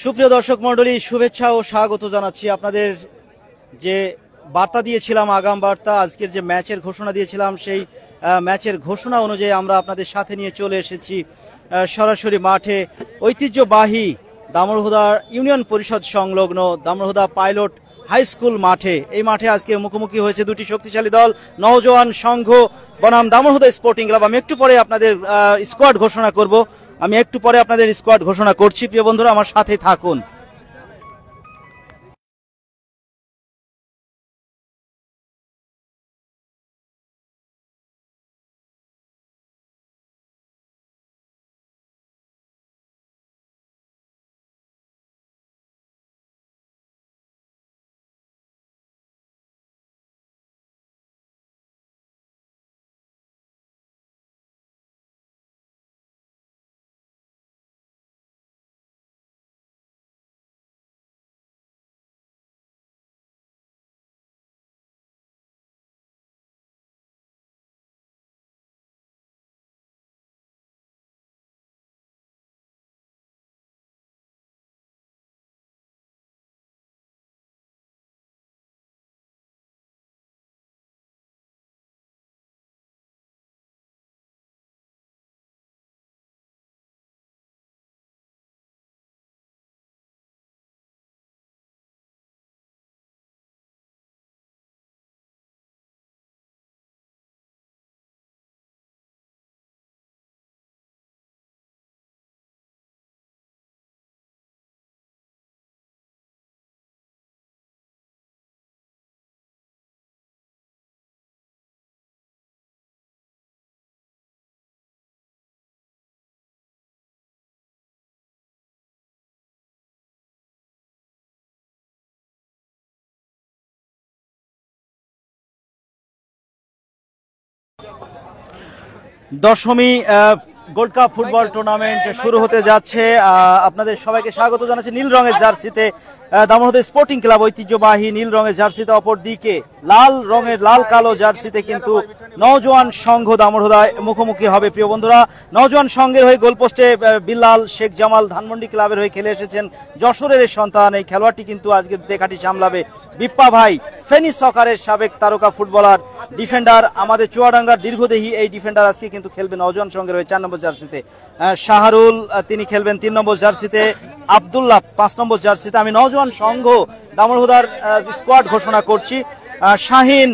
সুপ্রিয় দর্শক মণ্ডলী, শুভেচ্ছা ও স্বাগত জানাচ্ছি। আপনাদের যে বার্তা দিয়েছিলাম, আগাম বার্তা, আজকের যে ম্যাচের ঘোষণা দিয়েছিলাম, সেই ম্যাচের ঘোষণা অনুযায়ী আমরা আপনাদের সাথে নিয়ে চলে এসেছি সরাসরি মাঠে। ঐতিহ্যবাহী দামোড়হুদা ইউনিয়ন পরিষদ সংলগ্ন দামোড়হুদা পাইলট হাই স্কুল মাঠে, এই মাঠে আজকে মুখোমুখি হয়েছে দুটি শক্তিশালী দল, নওজোয়ান সংঘ বনাম দামোড়হুদা স্পোর্টিং ক্লাব। আমি একটু পরে আপনাদের স্কোয়াড ঘোষণা করব, করছি। প্রিয় বন্ধুরা, আমার সাথে থাকুন। Dashami gold cup football tournament শুরু হতে যাচ্ছে। আপনাদের সবাইকে স্বাগত জানাচ্ছি। নীল রঙের জার্সিতে দামোড়হুদা স্পোর্টিং ক্লাব, ঐতিহ্যবাহী নীল রঙের জার্সিতে, অপর দিকে লাল রঙের লাল কালো জার্সিতে কিন্তু নওজোয়ান সংঘ দামোড়হুদায় মুখোমুখি হবে। প্রিয় বন্ধুরা, নওজোয়ান সংঘের হয়ে গোলপোস্টে বিল্লাল শেখ জামাল ধানমন্ডি ক্লাবের হয়ে খেলে এসেছেন, যশোরের সন্তান। এই খেলোয়াড়টি কিন্তু আজকে দেখাটি সামলাবে বিপ্পা ভাই, ফেনী সকারের সাবেক তারকা ফুটবলার, ডিফেন্ডার, আমাদের চুয়াডাঙ্গার দীর্ঘদেহী এই ডিফেন্ডার আজকে কিন্তু খেলবেন নওজোয়ান সংঘের হয়ে 4 নম্বর জার্সিতে। শাহরুল তিনি খেলবেন 3 নম্বর জার্সিতে, আব্দুল্লাহ 5 নম্বর জার্সিতে। আমি নওজোয়ান সংঘ দামোড়হুদার স্কোয়াড ঘোষণা করছি। শাহিন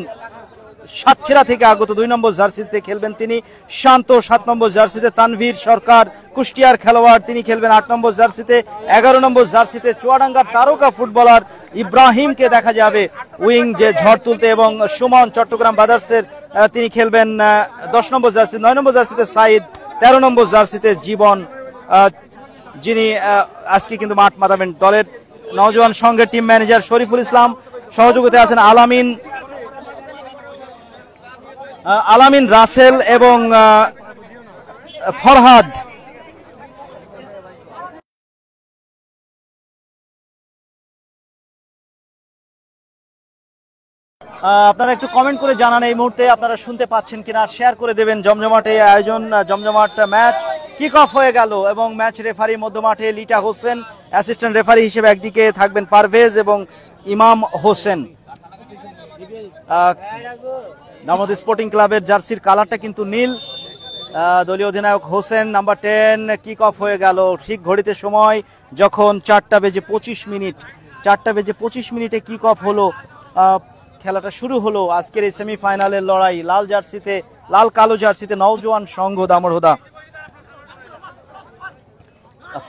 সাতক্ষীরা থেকে আগত 2 নম্বর জার্সিতে খেলবেন তিনি, শান্ত 7 নম্বর জার্সিতে, তানভীর সরকার কুষ্টিয়ার খেলোয়াড়, তিনি খেলবেন 8 নম্বর জার্সিতে। 11 নম্বর জার্সিতে চুয়াডাঙ্গার তারকা ফুটবলার ইব্রাহিমকে দেখা যাবে উইং যে ঝড় তুলতে, এবং সুমন চট্টগ্রাম ব্রাদার্সের তিনি খেলবেন 10 নম্বর জার্সি। 9 নম্বর জার্সিতে সাইদ, 13 নম্বর জার্সিতে জীবন, যিনি আজকে কিন্তু মাঠ মাতাবেন। দলের নওজোয়ান সংঘের টিম ম্যানেজার শরীফুল ইসলাম, সহযোগিতায় আছেন আলামিন রাসেল এবং ফরহাদ। আপনারা একটু কমেন্ট করে জানান এই মুহূর্তে আপনারা শুনতে পাচ্ছেন কিনা, শেয়ার করে দেবেন। জমজমাট এই আয়োজন, জমজমাট ম্যাচ কিক অফ হয়ে গেল এবং ম্যাচ রেফারি মধ্যমাঠে লিটা হোসেন, অ্যাসিস্ট্যান্ট রেফারি হিসেবে একদিকে থাকবেন পারভেজ এবং ইমাম হোসেন। দামোড়হুদা স্পোর্টিং ক্লাবের জার্সির কালারটা কিন্তু নীল। দলীয় অধিনায়ক হোসেন, নাম্বার 10। কিক অফ হয়ে গেল ঠিক ঘড়িতে সময় যখন 4টা বেজে 25 মিনিট, 4টা বেজে 25 মিনিটে কিক অফ হলো, খেলাটা শুরু হলো। আজকের এই সেমিফাইনালের লড়াই, লাল জার্সিতে, লাল কালো জার্সিতে নওজোয়ান সংঘ দামোড়হুদা।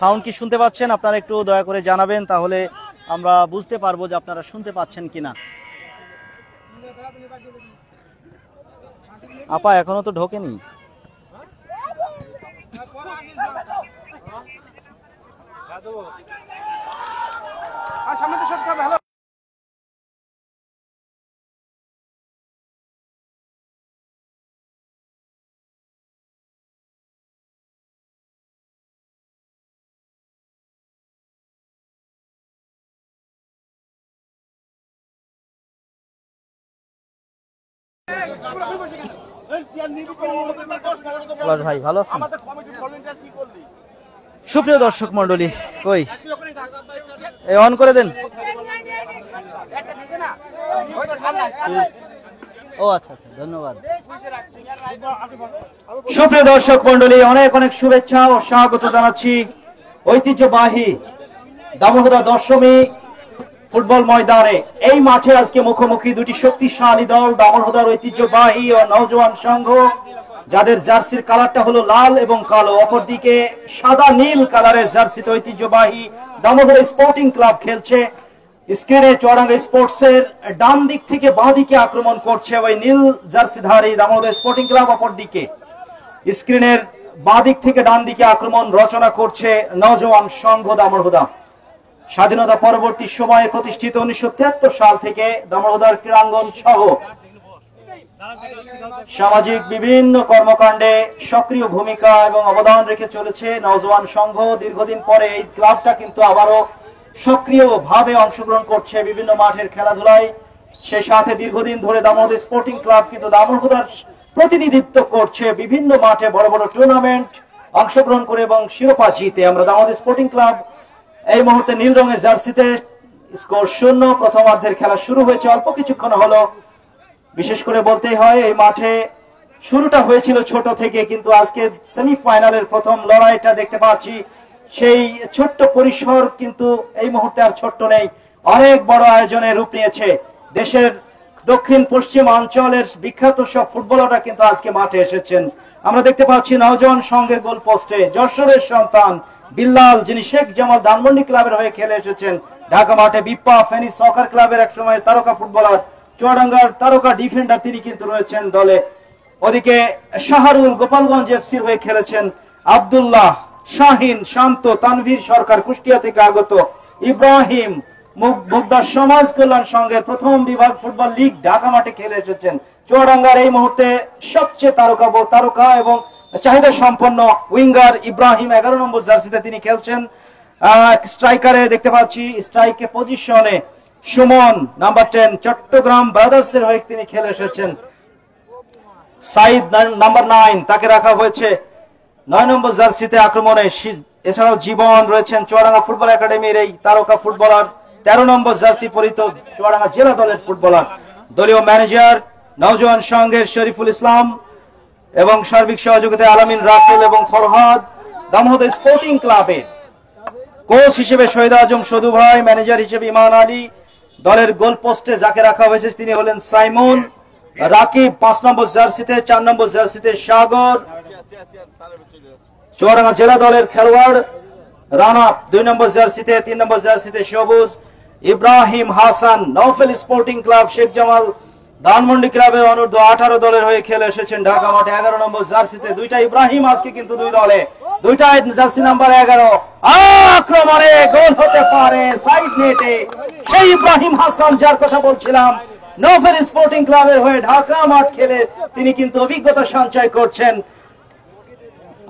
সাউন্ড কি শুনতে পাচ্ছেন? আপনারা একটু দয়া করে জানাবেন, তাহলে আমরা বুঝতে পারবো যে আপনারা শুনতে পাচ্ছেন কিনা। আপা এখনো তো ঢোকেনি। ভাই ভালো আছেন? সুপ্রিয় দর্শক মন্ডলী, কই অন করে দেন। ও আচ্ছা আচ্ছা, ধন্যবাদ। সুপ্রিয় দর্শক মন্ডলী, অনেক অনেক শুভেচ্ছা ও স্বাগত জানাচ্ছি ঐতিহ্যবাহী দামোহদা দশমী ফুটবল ময়দানে। এই মাঠে আজকে মুখোমুখি দুটি শক্তিশালী দল, দামোহদার ঐতিহ্যবাহী ও নওজোয়ান সংঘ, যাদের জার্সির কালারটা হলো লাল এবং কালো, অপরদিকে সাদা নীল কালারের জার্সিতে ঐতিহ্যবাহী দামোদর স্পোর্টিং ক্লাব খেলছে। স্ক্রিনে চুয়াডাঙ্গা স্পোর্টসের ডান দিক থেকে বাঁ দিকে আক্রমণ করছে ওই নীল জার্সিধারী দামোদর স্পোর্টিং ক্লাব, অপরদিকে স্ক্রিনের বাঁ দিক থেকে ডান দিকে আক্রমণ রচনা করছে নওজোয়ান সংঘ দামোদর। স্বাধীনতা পরবর্তী সময়ে প্রতিষ্ঠিত 1973 সাল থেকে দামোদর ক্রীড়াঙ্গন সহ সামাজিক বিভিন্ন কর্মকাণ্ডে সক্রিয় ভূমিকা এবং অবদান রেখে চলেছে নওজোয়ান সংঘ। দীর্ঘদিন পরে এই ক্লাবটা কিন্তু আবারও সক্রিয়ভাবে অংশগ্রহণ করছে বিভিন্ন মাঠের খেলাধুলায়। সেই সাথে দীর্ঘদিন ধরে দামোদর স্পোর্টিং ক্লাব কিন্তু দামোদর প্রতিনিধিত্ব করছে বিভিন্ন মাঠে বড় বড় টুর্নামেন্ট অংশগ্রহণ করে এবং শিরোপা জিতে। আমরা দামোদর স্পোর্টিং ক্লাব এই মুহূর্তে নীল রঙের জার্সিতে, স্কোর 0। প্রথমার্ধের খেলা শুরু হয়েছে অল্প কিছুক্ষণ হলো। বিশেষ করে বলতেই হয় এই মাঠে শুরুটা হয়েছিল ছোট থেকে, কিন্তু আজকে সেমিফাইনালের প্রথম লড়াইটা দেখতে পাচ্ছি সেই ছোট্ট পরিসর কিন্তু এই মুহূর্তে আর ছোট্ট নেই, অনেক বড় আয়োজনে রূপ নিয়েছে। দেশের দক্ষিণ পশ্চিম অঞ্চলের বিখ্যাত সব ফুটবলাররা কিন্তু আজকে মাঠে এসেছেন। আমরা দেখতে পাচ্ছি নওজোয়ান সংঘের গোল পোস্টে যশোরের সন্তান বিল্লাল, যিনি শেখ জামাল ধানমন্ডি ক্লাবের হয়ে খেলে এসেছেন ঢাকা মাঠে। বিপ্পা ফেনী সকার ক্লাবের একসময় তারকা ফুটবলার, চুয়াডাঙ্গার তারকা ডিফেন্ডার, তিনি কিন্তু রয়েছেন দলে। ওদিকে শাহরুল গোপালগঞ্জ এফসির হয়ে খেলেছেন। আব্দুল্লাহ, শাহিন, শান্ত, তানভীর সরকার কুষ্টিয়া থেকে আগত, ইব্রাহিম মুগদার সমাজ কল্যাণ সংঘের প্রথম বিভাগ ফুটবল লীগ ঢাকা মাঠে খেলে এসেছেন। চুয়াডাঙ্গার এই মুহূর্তে সবচেয়ে তারকা এবং চাহিদা সম্পন্ন উইঙ্গার ইব্রাহিম 11 নম্বর জার্সিতে তিনি খেলছেন। স্ট্রাইকারে দেখতে পাচ্ছি স্ট্রাইকে পজিশনে সুমন নাম্বার 10 চট্টগ্রাম ব্রাদার্স এর হয়ে তিনি খেলে এসেছেন। সাইদ নাম্বার 9 তাকে রাখা হয়েছে 9 নম্বর জার্সিতে আক্রমণে। এছাড়াও জীবন রয়েছেন চুয়াডাঙ্গা ফুটবল একাডেমির এই তারকা ফুটবলার, 13 নম্বর জার্সি পরিহিত চুয়াডাঙ্গা জেলা দলের ফুটবলার। দলীয় ম্যানেজার নওজোয়ান সংঘের শরীফুল ইসলাম এবং সার্বিক সহযোগিতায় আলামিন রাসেল এবং ফরহাদ। দামোদর স্পোর্টিং ক্লাবের কোচ হিসেবে শহীদ আজম সদু ভাই, ম্যানেজার হিসেবে ইমান আলী। দলের গোল পোস্টে যাকে রাখা হয়েছে তিনি হলেন সাইমন। রাকিব 5 নম্বর জার্সিতে, 4 নম্বর জার্সিতে সাগর। চুয়াডাঙ্গা জেলা দলের খেলোয়াড় রানা 2 নম্বর জার্সিতে, 3 নম্বর জার্সিতে সবুজ। ইব্রাহিম হাসান নওফেল স্পোর্টিং ক্লাব শেখ জামাল ধানমন্ডি ক্লাবের অনূর্ধ্ব 18 দলের হয়ে খেলে এসেছেন ঢাকা মাঠে 11 নম্বর জার্সিতে। দুইটা ইব্রাহিম আজকে কিন্তু দুই দলে, দুইটা জার্সি নাম্বার 11। আক্রমণে গোল হতে পারে সাইড নেটে সেই ইব্রাহিম হাসান যার কথা বলছিলাম, নওফেল স্পোর্টিং ক্লাবের হয়ে ঢাকা মাঠ খেলে তিনি কিন্তু অভিজ্ঞতা সঞ্চয় করছেন।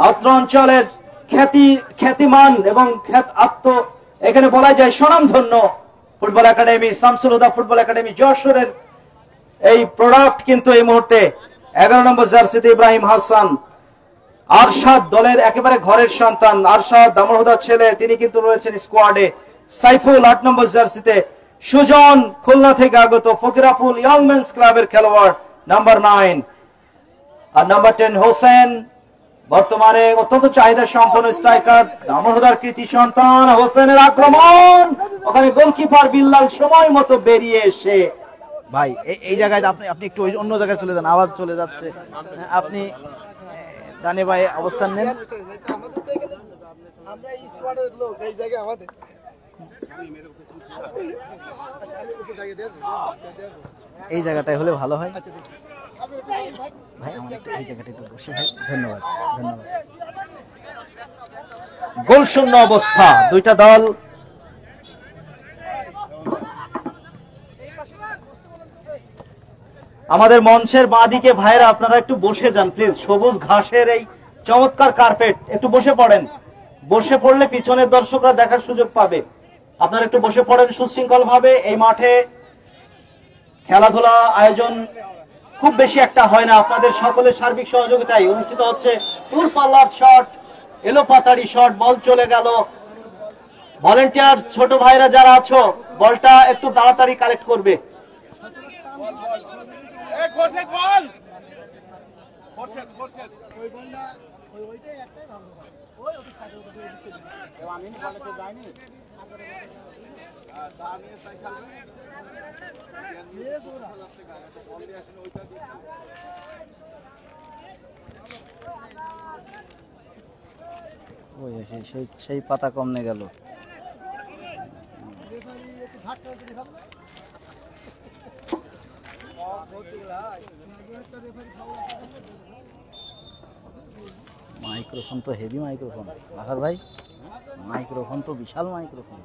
অত্র অঞ্চলের খ্যাতিমান এবং এখানে বলা যায় স্বনামধন্য ফুটবল একাডেমি শামসুল হুদা ফুটবল একাডেমি যশোরের এই প্রোডাক্ট কিন্তু এই মুহূর্তে 11 নম্বর জার্সিতে ইব্রাহিম হাসান। আরশাদ দলের একেবারে ঘরের সন্তান, আরশাদ দামোদর ছেলে, তিনি কিন্তু রয়েছেন স্কোয়াডে। সাইফুল 8 নম্বর জার্সিতে। সুজন খুলনা থেকে আগত, ফকিরাপুল ইয়ং মেন্স ক্লাবের খেলোয়াড় নাম্বার 9। আর নাম্বার 10 হোসেন, বর্তমানে অত্যন্ত চাহিদা সম্পন্ন স্ট্রাইকার, দামোদর কৃতি সন্তান। হোসেনের আক্রমণ, ওখানে গোলকিপার বিল্লাল সময় মতো বেরিয়ে এসে, ভাই এই জায়গায় আপনি একটু অন্য জায়গায় চলে যান, আওয়াজ চলে যাচ্ছে। আপনি ডানে ভাই অবস্থান নেন। এই জায়গাটায় হলে ভালো হয় ভাই, আমার এই জায়গাটা একটু বসে ভাই। ধন্যবাদ ধন্যবাদ। গোল শূন্য অবস্থা, দুইটা দল। আমাদের মঞ্চের বাঁদিকে ভাইরা আপনারা একটু বসে যান প্লিজ। সবুজ ঘাসের এই চমৎকার কার্পেট, একটু বসে পড়েন। বসে পড়লে পিছনের দর্শকরা দেখার সুযোগ পাবে। আপনারা একটু বসে পড়েন সুশৃঙ্খল ভাবে। এই মাঠে খেলাধুলা আয়োজন খুব বেশি একটা হয় না, আপনাদের সকলের সার্বিক সহযোগিতায় অনুষ্ঠিত হচ্ছে দূরপাল্লার শট এলো পাতাড়ি শট, বল চলে গেল। ভলেন্টিয়ার ছোট ভাইরা যারা আছো, বলটা একটু তাড়াতাড়ি কালেক্ট করবে। সেই পাতা কমনে গেল। মাইক্রোফোন তো হেভি মাইক্রোফোন আহার ভাই, মাইক্রোফোন তো বিশাল মাইক্রোফোন।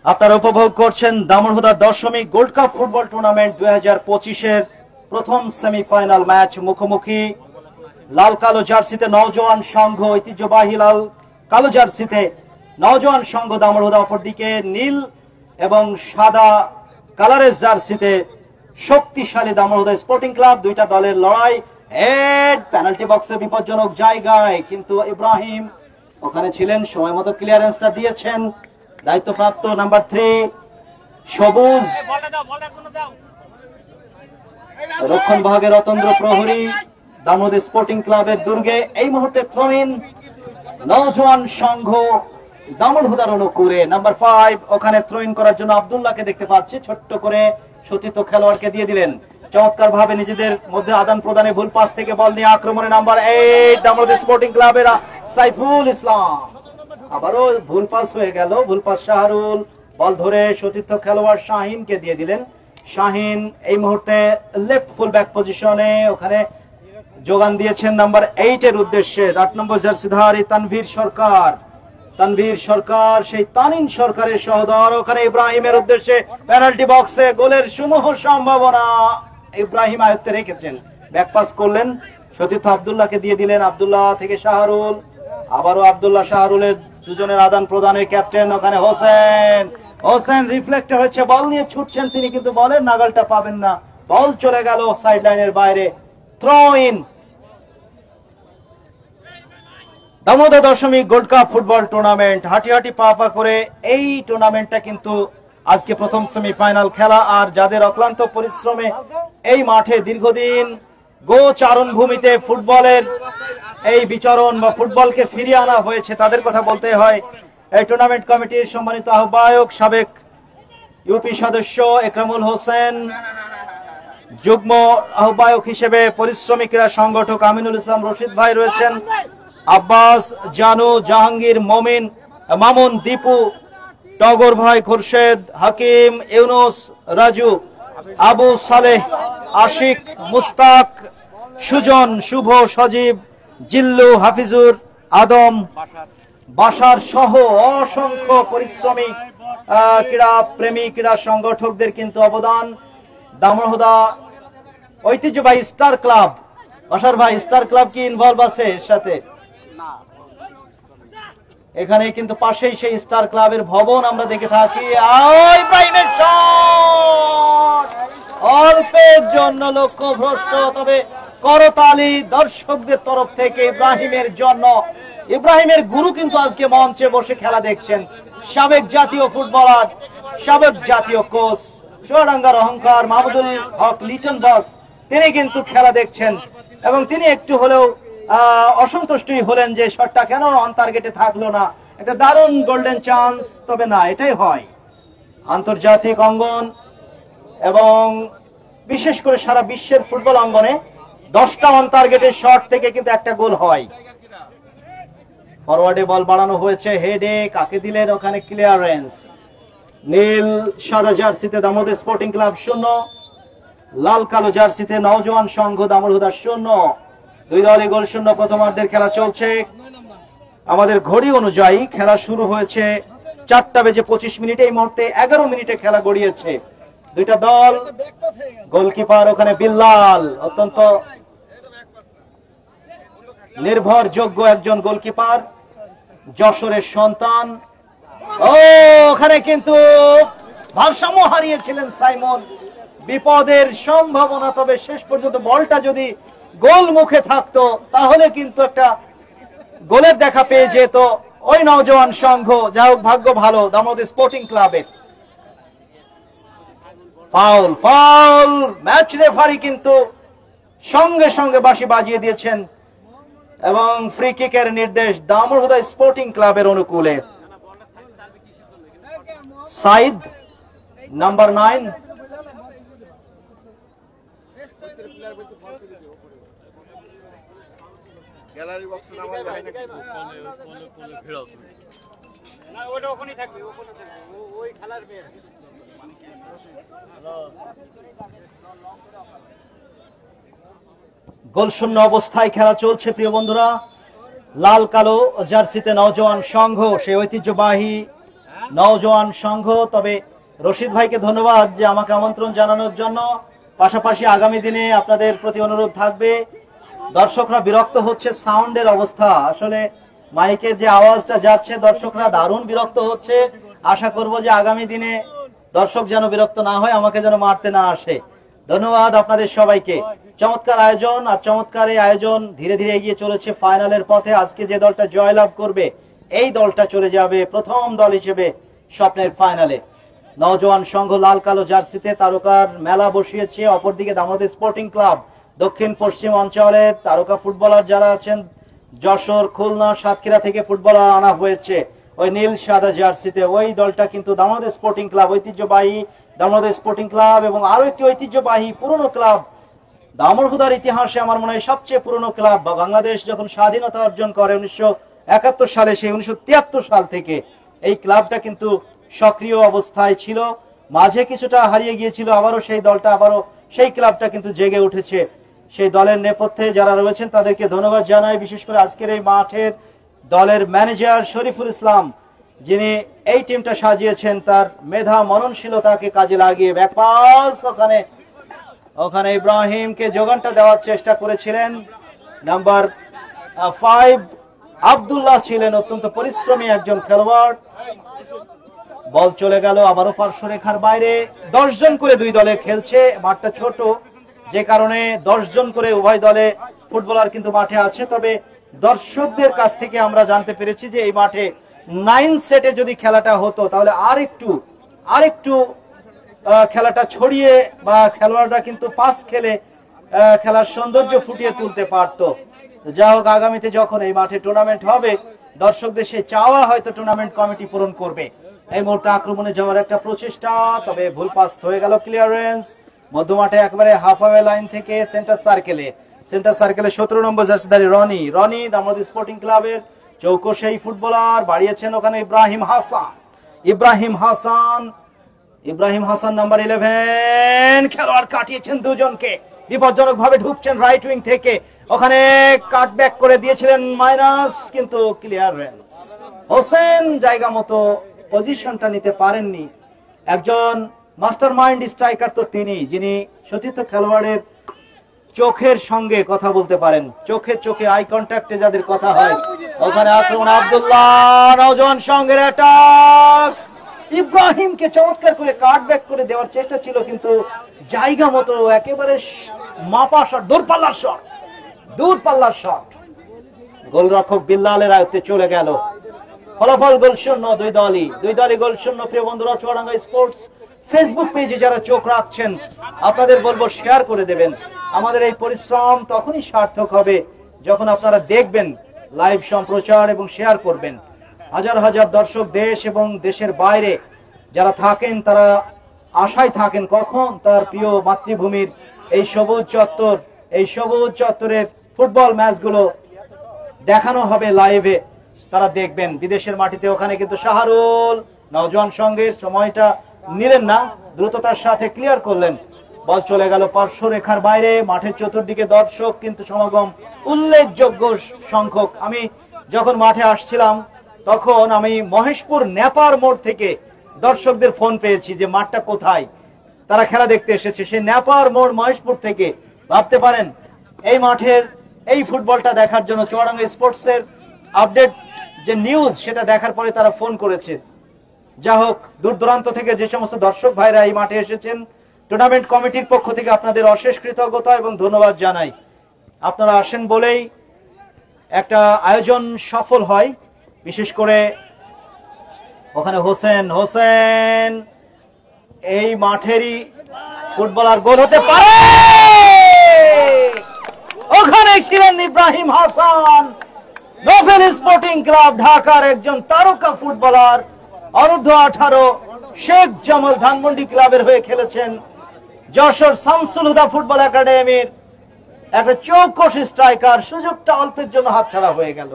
আপনারা উপভোগ করছেন দামনহুদা দশমিক গোল্ড কাপ ফুটবল টুর্নামেন্ট 2025-এর প্রথম সেমিফাইনাল ম্যাচ। মুখোমুখি লাল কালো জার্সিতে নওজোয়ান সংঘ, ঐতিহ্যবাহী লাল কালো জার্সিতে নওজোয়ান সংঘ দামনহুদা, অপরদিকে নীল এবং সাদা কালারের জার্সিতে শক্তিশালী দামনহুদা স্পোর্টিং ক্লাব। দুইটা দলের লড়াই। হেড পেনাল্টি বক্সে বিপজ্জনক জায়গায়, কিন্তু ইব্রাহিম ওখানে ছিলেন, সময় মতো ক্লিয়ারেন্সটা দিয়েছেন। দায়িত্বপ্রাপ্ত নাম্বার 3 সবুজ, রক্ষণ বিভাগের অতন্দ্র প্রহরী দামোদর স্পোর্টিং ক্লাবের দুর্গে। এই মুহূর্তে থ্রোইন নওজোয়ান সংঘ দামনহুদার অনুকূলে। নাম্বার 5 ওখানে থ্রোইন করার জন্য আব্দুল্লাহকে দেখতে পাচ্ছি, ছোট্ট করে সতীর্থ খেলোয়াড়কে দিয়ে দিলেন। চমৎকার ভাবে নিজেদের মধ্যে আদান প্রদানে ভুল পাস থেকে বল নিয়ে আক্রমণে নাম্বার 8 দামোদর স্পোর্টিং ক্লাবের সাইফুল ইসলাম। আবারও ভুল পাস হয়ে গেল, ভুল পাস শাহরুল, বল ধরে সতীর্থ খেলোয়াড় শাহিনকে দিয়ে দিলেন। শাহিন এই মুহূর্তে লেফট ফুল ব্যাক পজিশনে, ওখানে যোগান দিয়েছেন নাম্বার 8 এর উদ্দেশ্যে 8 নম্বর জার্সিধারী তানভীর সরকার। তানভীর সরকার সেই তানিন সরকারের সহোদর, ওখানে ইব্রাহিমের উদ্দেশ্যে পেনাল্টি বক্সে গোলের সমূহ সম্ভাবনা ইব্রাহিম আয়ত্তে রেখেছেন। ব্যাক পাস করলেন, সতীর্থ আব্দুল্লাহকে দিয়ে দিলেন। আব্দুল্লাহ থেকে শাহরুল, আবারও আব্দুল্লাহ শাহরুলের দুজনের আদান প্রদানের ক্যাপ্টেন। ওখানে হোসেন রিফ্লেক্ট হয়েছে, বল নিয়ে ছুটছেন তিনি, কিন্তু বলের নাগালটা পাবেন না, বল চলে গেল সাইড লাইনের বাইরে। Throw in. দামোদর দশমিক গোল্ড কাপ ফুটবল টুর্নামেন্ট হাঁটি হাঁটি পা পা করে এই টুর্নামেন্টটা কিন্তু আজকে প্রথম সেমিফাইনাল খেলা। আর যাদের অক্লান্ত পরিশ্রমে এই মাঠে দীর্ঘদিন গোচারণ ভূমিতে ফুটবলের এই বিচরণ বা ফুটবলকে ফিরিয়ে আনা হয়েছে, তাদের কথা বলতে হয়। এই টুর্নামেন্ট কমিটির সম্মানিত আহ্বায়ক সাবেক ইউপি সদস্য একরামুল হোসেন, যুগ্ম আহ্বায়ক হিসেবে পরিশ্রমী ক্রীড়া সংগঠক আমিনুল ইসলাম রশিদ ভাই রয়েছেন, আব্বাস, জানু, জাহাঙ্গীর, মামুন, দীপু, টগর ভাই, খুরশেদ, হাকিম, ইউনুস, রাজু, আবু সালেহ, আশিক, মুস্তাক, সুজন, শুভ, সজীব, জিল্লু, হাফিজুর, আদম, বাসার সহ অসংখ্য পরিশ্রমী ক্রীড়া প্রেমী ক্রীড়া সংগঠকদের কিন্তু অবদান। দামনহুদা ঐতিহ্যবাহী স্টার ক্লাব, বাসার ভাই স্টার ক্লাব কি ইনভলভ আছে এর সাথে? এখানে কিন্তু পাশেই সেই স্টার ক্লাবের ভবন আমরা দেখে থাকি। অল্পের জন্য লক্ষ্য ভ্রষ্ট, তবে করতালি দর্শকদের তরফ থেকে ইব্রাহিমের জন্য। ইব্রাহিমের গুরু কিন্তু আজকে মঞ্চে বসে খেলা দেখছেন, সাবেক জাতীয় ফুটবলার, সাবেক জাতীয় কোচ, চুয়াডাঙ্গার অহংকার মাহমুদুল হক লিটন বস, তিনি কিন্তু খেলা দেখছেন এবং তিনি একটু হলেও অসন্তুষ্টই হলেন যে শটটা কেন অন টার্গেটে থাকলো না। একটা দারুণ গোল্ডেন চান্স, তবে না, এটাই হয় আন্তর্জাতিক অঙ্গন এবং বিশেষ করে সারা বিশ্বের ফুটবল অঙ্গনে 10টা অন টার্গেটের শট থেকে কিন্তু একটা গোল হয়। ফরওয়ার্ডে বল বাড়ানো হয়েছে, হেডে কাকে দিলেন, ওখানে ক্লিয়ারেন্স। নীল সাদা জার্সিতে দামোদর স্পোর্টিং ক্লাব 0, লাল কালো জার্সিতে নওজোয়ান সংঘ দামনহুদা 0। দুই দলই গোল শূন্য প্রথমার্ধের খেলা চলছে। আমাদের ঘড়ি অনুযায়ী খেলা শুরু হয়েছে 4টা বেজে 25 মিনিটে, এই মুহূর্তে 11 মিনিটে খেলা গড়িয়েছে। দুইটা দল, গোলকিপার ওখানে বিল্লাল, অত্যন্ত নির্ভরযোগ্য একজন গোলকিপার, যশোরের সন্তান। ওখানে কিন্তু ভারসাম্য হারিয়েছিলেন সাইমন, বিপদের সম্ভাবনা, তবে শেষ পর্যন্ত বলটা যদি গোল মুখে থাকতো তাহলে কিন্তু একটা গোলের দেখা পেয়ে যেত ওই নওজোয়ান সংঘ। যাই হোক, ভাগ্য ভালো দামোদর স্পোর্টিং ক্লাবের। ফাউল ফাউল, ম্যাচ রেফারি কিন্তু সঙ্গে সঙ্গে বাঁশি বাজিয়ে দিয়েছেন এবং ফ্রি কিকের নির্দেশ দামোদর স্পোর্টিং ক্লাবের অনুকূলে। সাইদ নাম্বার 9, গ্যালারি বক্সে নামাই যায় নাকি কোলে ভিড় না, ওটা ওখানেই থাকবে, ওখানে থাকবে, ওই খেলার মেয়ে। গোলশূন্য অবস্থায় খেলা চলছে প্রিয় বন্ধুরা। লাল কালো জার্সিতে নওজোয়ান সংঘ, সেই ঐতিহ্যবাহী নওজোয়ান সংঘ। তবে রশিদ ভাইকে ধন্যবাদ যে আমাকে আমন্ত্রণ জানানোর জন্য। পাশাপাশি আগামী দিনে আপনাদের প্রতি অনুরোধ থাকবে, দর্শকরা বিরক্ত হচ্ছে সাউন্ডের অবস্থা, আসলে মাইকের যে আওয়াজটা যাচ্ছে দর্শকরা দারুণ বিরক্ত হচ্ছে। আশা করব যে আগামী দিনে দর্শক যেন বিরক্ত না হয়, আমাকে যেন মারতে না আসে। ধন্যবাদ আপনাদের সবাইকে। চমৎকার আয়োজন, আর চমৎকার এই আয়োজন ধীরে ধীরে এগিয়ে চলেছে ফাইনালের পথে। আজকে যে দলটা জয়লাভ করবে এই দলটা চলে যাবে প্রথম দল হিসেবে স্বপ্নের ফাইনালে। নওজোয়ান সংঘ লাল কালো জার্সিতে তারকার মেলা বসিয়েছে। অপরদিকে দামোদর স্পোর্টিং ক্লাব দক্ষিণ পশ্চিম অঞ্চলের তারকা ফুটবলার যারা আছেন, যশোর, খুলনা, সাতক্ষীরা থেকে ফুটবলার আনা হয়েছে ওই নীল সাদা জার্সিতে। ওই দলটা কিন্তু দামোদর স্পোর্টিং ক্লাব, ঐতিহ্যবাহী দামোদর স্পোর্টিং ক্লাব এবং আরো একটি ঐতিহ্যবাহী পুরনো ক্লাব, দামোদর ইতিহাসে আমার মনে হয় সবচেয়ে পুরনো ক্লাব। বাংলাদেশ যখন স্বাধীনতা অর্জন করে 1971 সালে, সেই 1973 সাল থেকে এই ক্লাবটা কিন্তু সক্রিয় অবস্থায় ছিল। মাঝে কিছুটা হারিয়ে গিয়েছিল, আবারও সেই দলটা, আবারও সেই ক্লাবটা কিন্তু জেগে উঠেছে। সেই দলের নেপথ্যে যারা রয়েছেন তাদেরকে ধন্যবাদ জানাই। বিশেষ করে আজকের এই মাঠের দলের ম্যানেজার শরীফুল ইসলাম, যিনি এই টিমটা সাজিয়েছেন, তার মেধা মননশীলতাকে কাজে লাগিয়ে ব্যাকপাস ওখানে ইব্রাহিমকে যোগানটা দেওয়ার চেষ্টা করেছিলেন। নাম্বার 5 আব্দুল্লাহ ছিলেন অত্যন্ত পরিশ্রমী একজন খেলোয়াড়। বল চলে গেল আবারও পার্শ্বরেখার বাইরে। 10 জন করে দুই দলে খেলছে, মাঠটা ছোট যে কারণে 10 জন করে উভয় দলে ফুটবলার কিন্তু মাঠে আছে। তবে দর্শকদের কাছ থেকে আমরা জানতে পেরেছি যে এই মাঠে 9 সেটে যদি খেলাটা হতো তাহলে আরেকটু খেলাটা ছড়িয়ে বা খেলোয়াড়রা কিন্তু পাস খেলে খেলার সৌন্দর্য ফুটিয়ে তুলতে পারত। যা হোক, আগামীতে যখন এই মাঠে টুর্নামেন্ট হবে দর্শকদের সেই চাওয়া হয়তো টুর্নামেন্ট কমিটি পূরণ করবে। এই মুহূর্তে আক্রমণে যাওয়ার একটা প্রচেষ্টা, তবে ভুল পাস হয়ে গেল। ক্লিয়ারেন্স মধ্যমাঠে একেবারে হাফওয়ে লাইন থেকে সেন্টার সার্কেলে 17 নম্বর জার্সিধারী রনি দামোদর স্পোর্টিং ক্লাবের চৌকসেই ফুটবলার বাড়িয়েছেন ওখানে ইব্রাহিম হাসান নাম্বার 11 খেলোয়াড় কাটিয়েছেন দুজনকে, বিপজ্জনক ভাবে ঢুকছেন রাইট উইং থেকে, ওখানে কাটব্যাক করে দিয়েছিলেন মাইনাস, কিন্তু ক্লিয়ারেন্স হোসেন জায়গা মতো পজিশনটা নিতে পারেননি। একজন মাস্টার মাইন্ড স্ট্রাইকার তো তিনি, যিনি সতীর্থ খেলোয়াড়ের চোখের সঙ্গে কথা বলতে পারেন, চোখে আই কন্ট্যাক্টে যাদের কথা হয়। ওখানে আক্রমণ আব্দুল্লাহ, নওজোয়ান সংঘের অ্যাটাক, ইব্রাহিমকে চমৎকার করে কাটব্যাক করে দেওয়ার চেষ্টা ছিল, কিন্তু জায়গা মতো একেবারে মাপা শট, দূরপাল্লার শট গোলরক্ষক বিল্লালের আয়ত্তে চলে গেল। ফলাফল গোলশূন্য, দুই দলই গোলশূন্য। প্রিয় বন্ধুরা, চুয়াডাঙ্গা স্পোর্টস ফেসবুক পেজে যারা চোখ রাখছেন আপনাদের বলবো শেয়ার করে দেবেন। আমাদের এই পরিশ্রম তখনই সার্থক হবে যখন আপনারা দেখবেন, লাইভ সম্প্রচার এবং শেয়ার করবেন। হাজার হাজার দর্শক দেশ এবং দেশের বাইরে যারা থাকেন তারা আশায় থাকেন কখন তার প্রিয় মাতৃভূমির এই সবুজ চত্বরের ফুটবল ম্যাচগুলো দেখানো হবে লাইভে, তারা দেখবেন। বিদেশের মাটিতে ওখানে কিন্তু শাহরুল নওজোয়ান সংঘের সময়টা নিলেন না, দ্রুততার সাথে ক্লিয়ার করলেন, বল চলে গেল পার্শ্বরেখার বাইরে। মাঠের চতুর্দিকে দর্শক কিন্তু সমাগম উল্লেখযোগ্য সংখ্যক। আমি যখন মাঠে আসছিলাম তখন আমি মহেশপুর নেপার মোড় থেকে দর্শকদের ফোন পেয়েছি যে মাঠটা কোথায়, তারা খেলা দেখতে এসেছে সেই নেপার মোড় মহেশপুর থেকে। ভাবতে পারেন এই মাঠের এই ফুটবলটা দেখার জন্য চুয়াডাঙ্গা স্পোর্টসের আপডেট যে নিউজ সেটা দেখার পরে তারা ফোন করেছে। যা হোক, দূর দূরান্ত থেকে যে সমস্ত দর্শক ভাইরা এই মাঠে এসেছেন টুর্নামেন্ট কমিটির পক্ষ থেকে আপনাদের অশেষ কৃতজ্ঞতা এবং ধন্যবাদ জানাই। আপনারা আসেন বলেই একটা আয়োজন সফল হয়। বিশেষ করে ওখানে হোসেন এই মাঠেরই ফুটবলার, গোল হতে পারে। ওখানে ছিলেন Ibrahim Hasan, novel sporting club ঢাকার একজন তারকা ফুটবলার। অনূর্ধ্ব 18 শেখ জামাল ধানমন্ডি ক্লাবের হয়ে খেলেছেন। যশোর শামসুল হুদা ফুটবল একাডেমির একটা চৌকস স্ট্রাইকার। সুযোগটা অল্পের জন্য হাতছাড়া হয়ে গেল।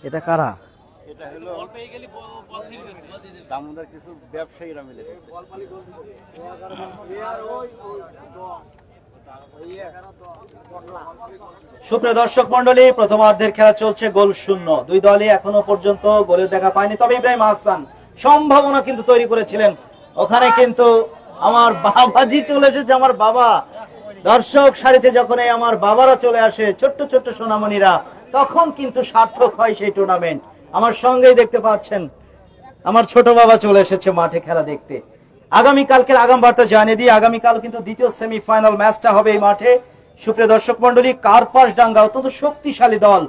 এটা কারা? এটা হলো দামোদর কিছু ব্যবসায়ীরা মিলে। সুপ্রিয় দর্শক মন্ডলী, প্রথমার্ধের খেলা চলছে, গোল শূন্য। দুই দলই এখনো পর্যন্ত গোলের দেখা পায়নি। তবে ইব্রাহিম হাসান সম্ভাবনা কিন্তু তৈরি করেছিলেন। ওখানে কিন্তু আমার বাবাজি চলে এসেছে, আমার বাবা। দর্শক সারিতে যখন আমার বাবারা চলে আসে, ছোট্ট ছোট্ট সোনামণিরা, তখন কিন্তু সার্থক হয় সেই টুর্নামেন্ট। আমার সঙ্গেই দেখতে পাচ্ছেন আমার ছোট বাবা চলে এসেছে মাঠে খেলা দেখতে। আগামীকালকের আগাম বার্তা জানিয়ে দিই, আগামীকাল কিন্তু দ্বিতীয় সেমিফাইনাল ম্যাচটা হবে এই মাঠে। সুপ্রিয় দর্শক মন্ডলী, কার্পাসডাঙ্গা অত্যন্ত শক্তিশালী দল,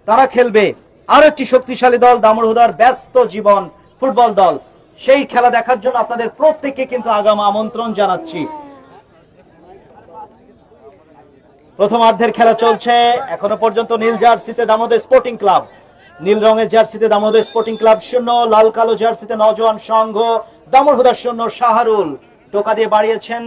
তারা খেলবে। আর একটি শক্তিশালী দল দামুড়হুদার ব্যস্ত জীবন ফুটবল দল। সেই খেলা দেখার জন্য আপনাদের প্রত্যেককে কিন্তু আগাম আমন্ত্রণ জানাচ্ছি। প্রথমার্ধের খেলা চলছে এখনো পর্যন্ত। নীল জার্সিতে দামোদর স্পোর্টিং ক্লাব, নীল রঙের জার্সিতে দামোদর স্পোর্টিং ক্লাব 0, লাল কালো জার্সিতে নওজোয়ান সংঘ দামোদর 0। শাহরুল টোকা দিয়ে বাড়িয়েছেন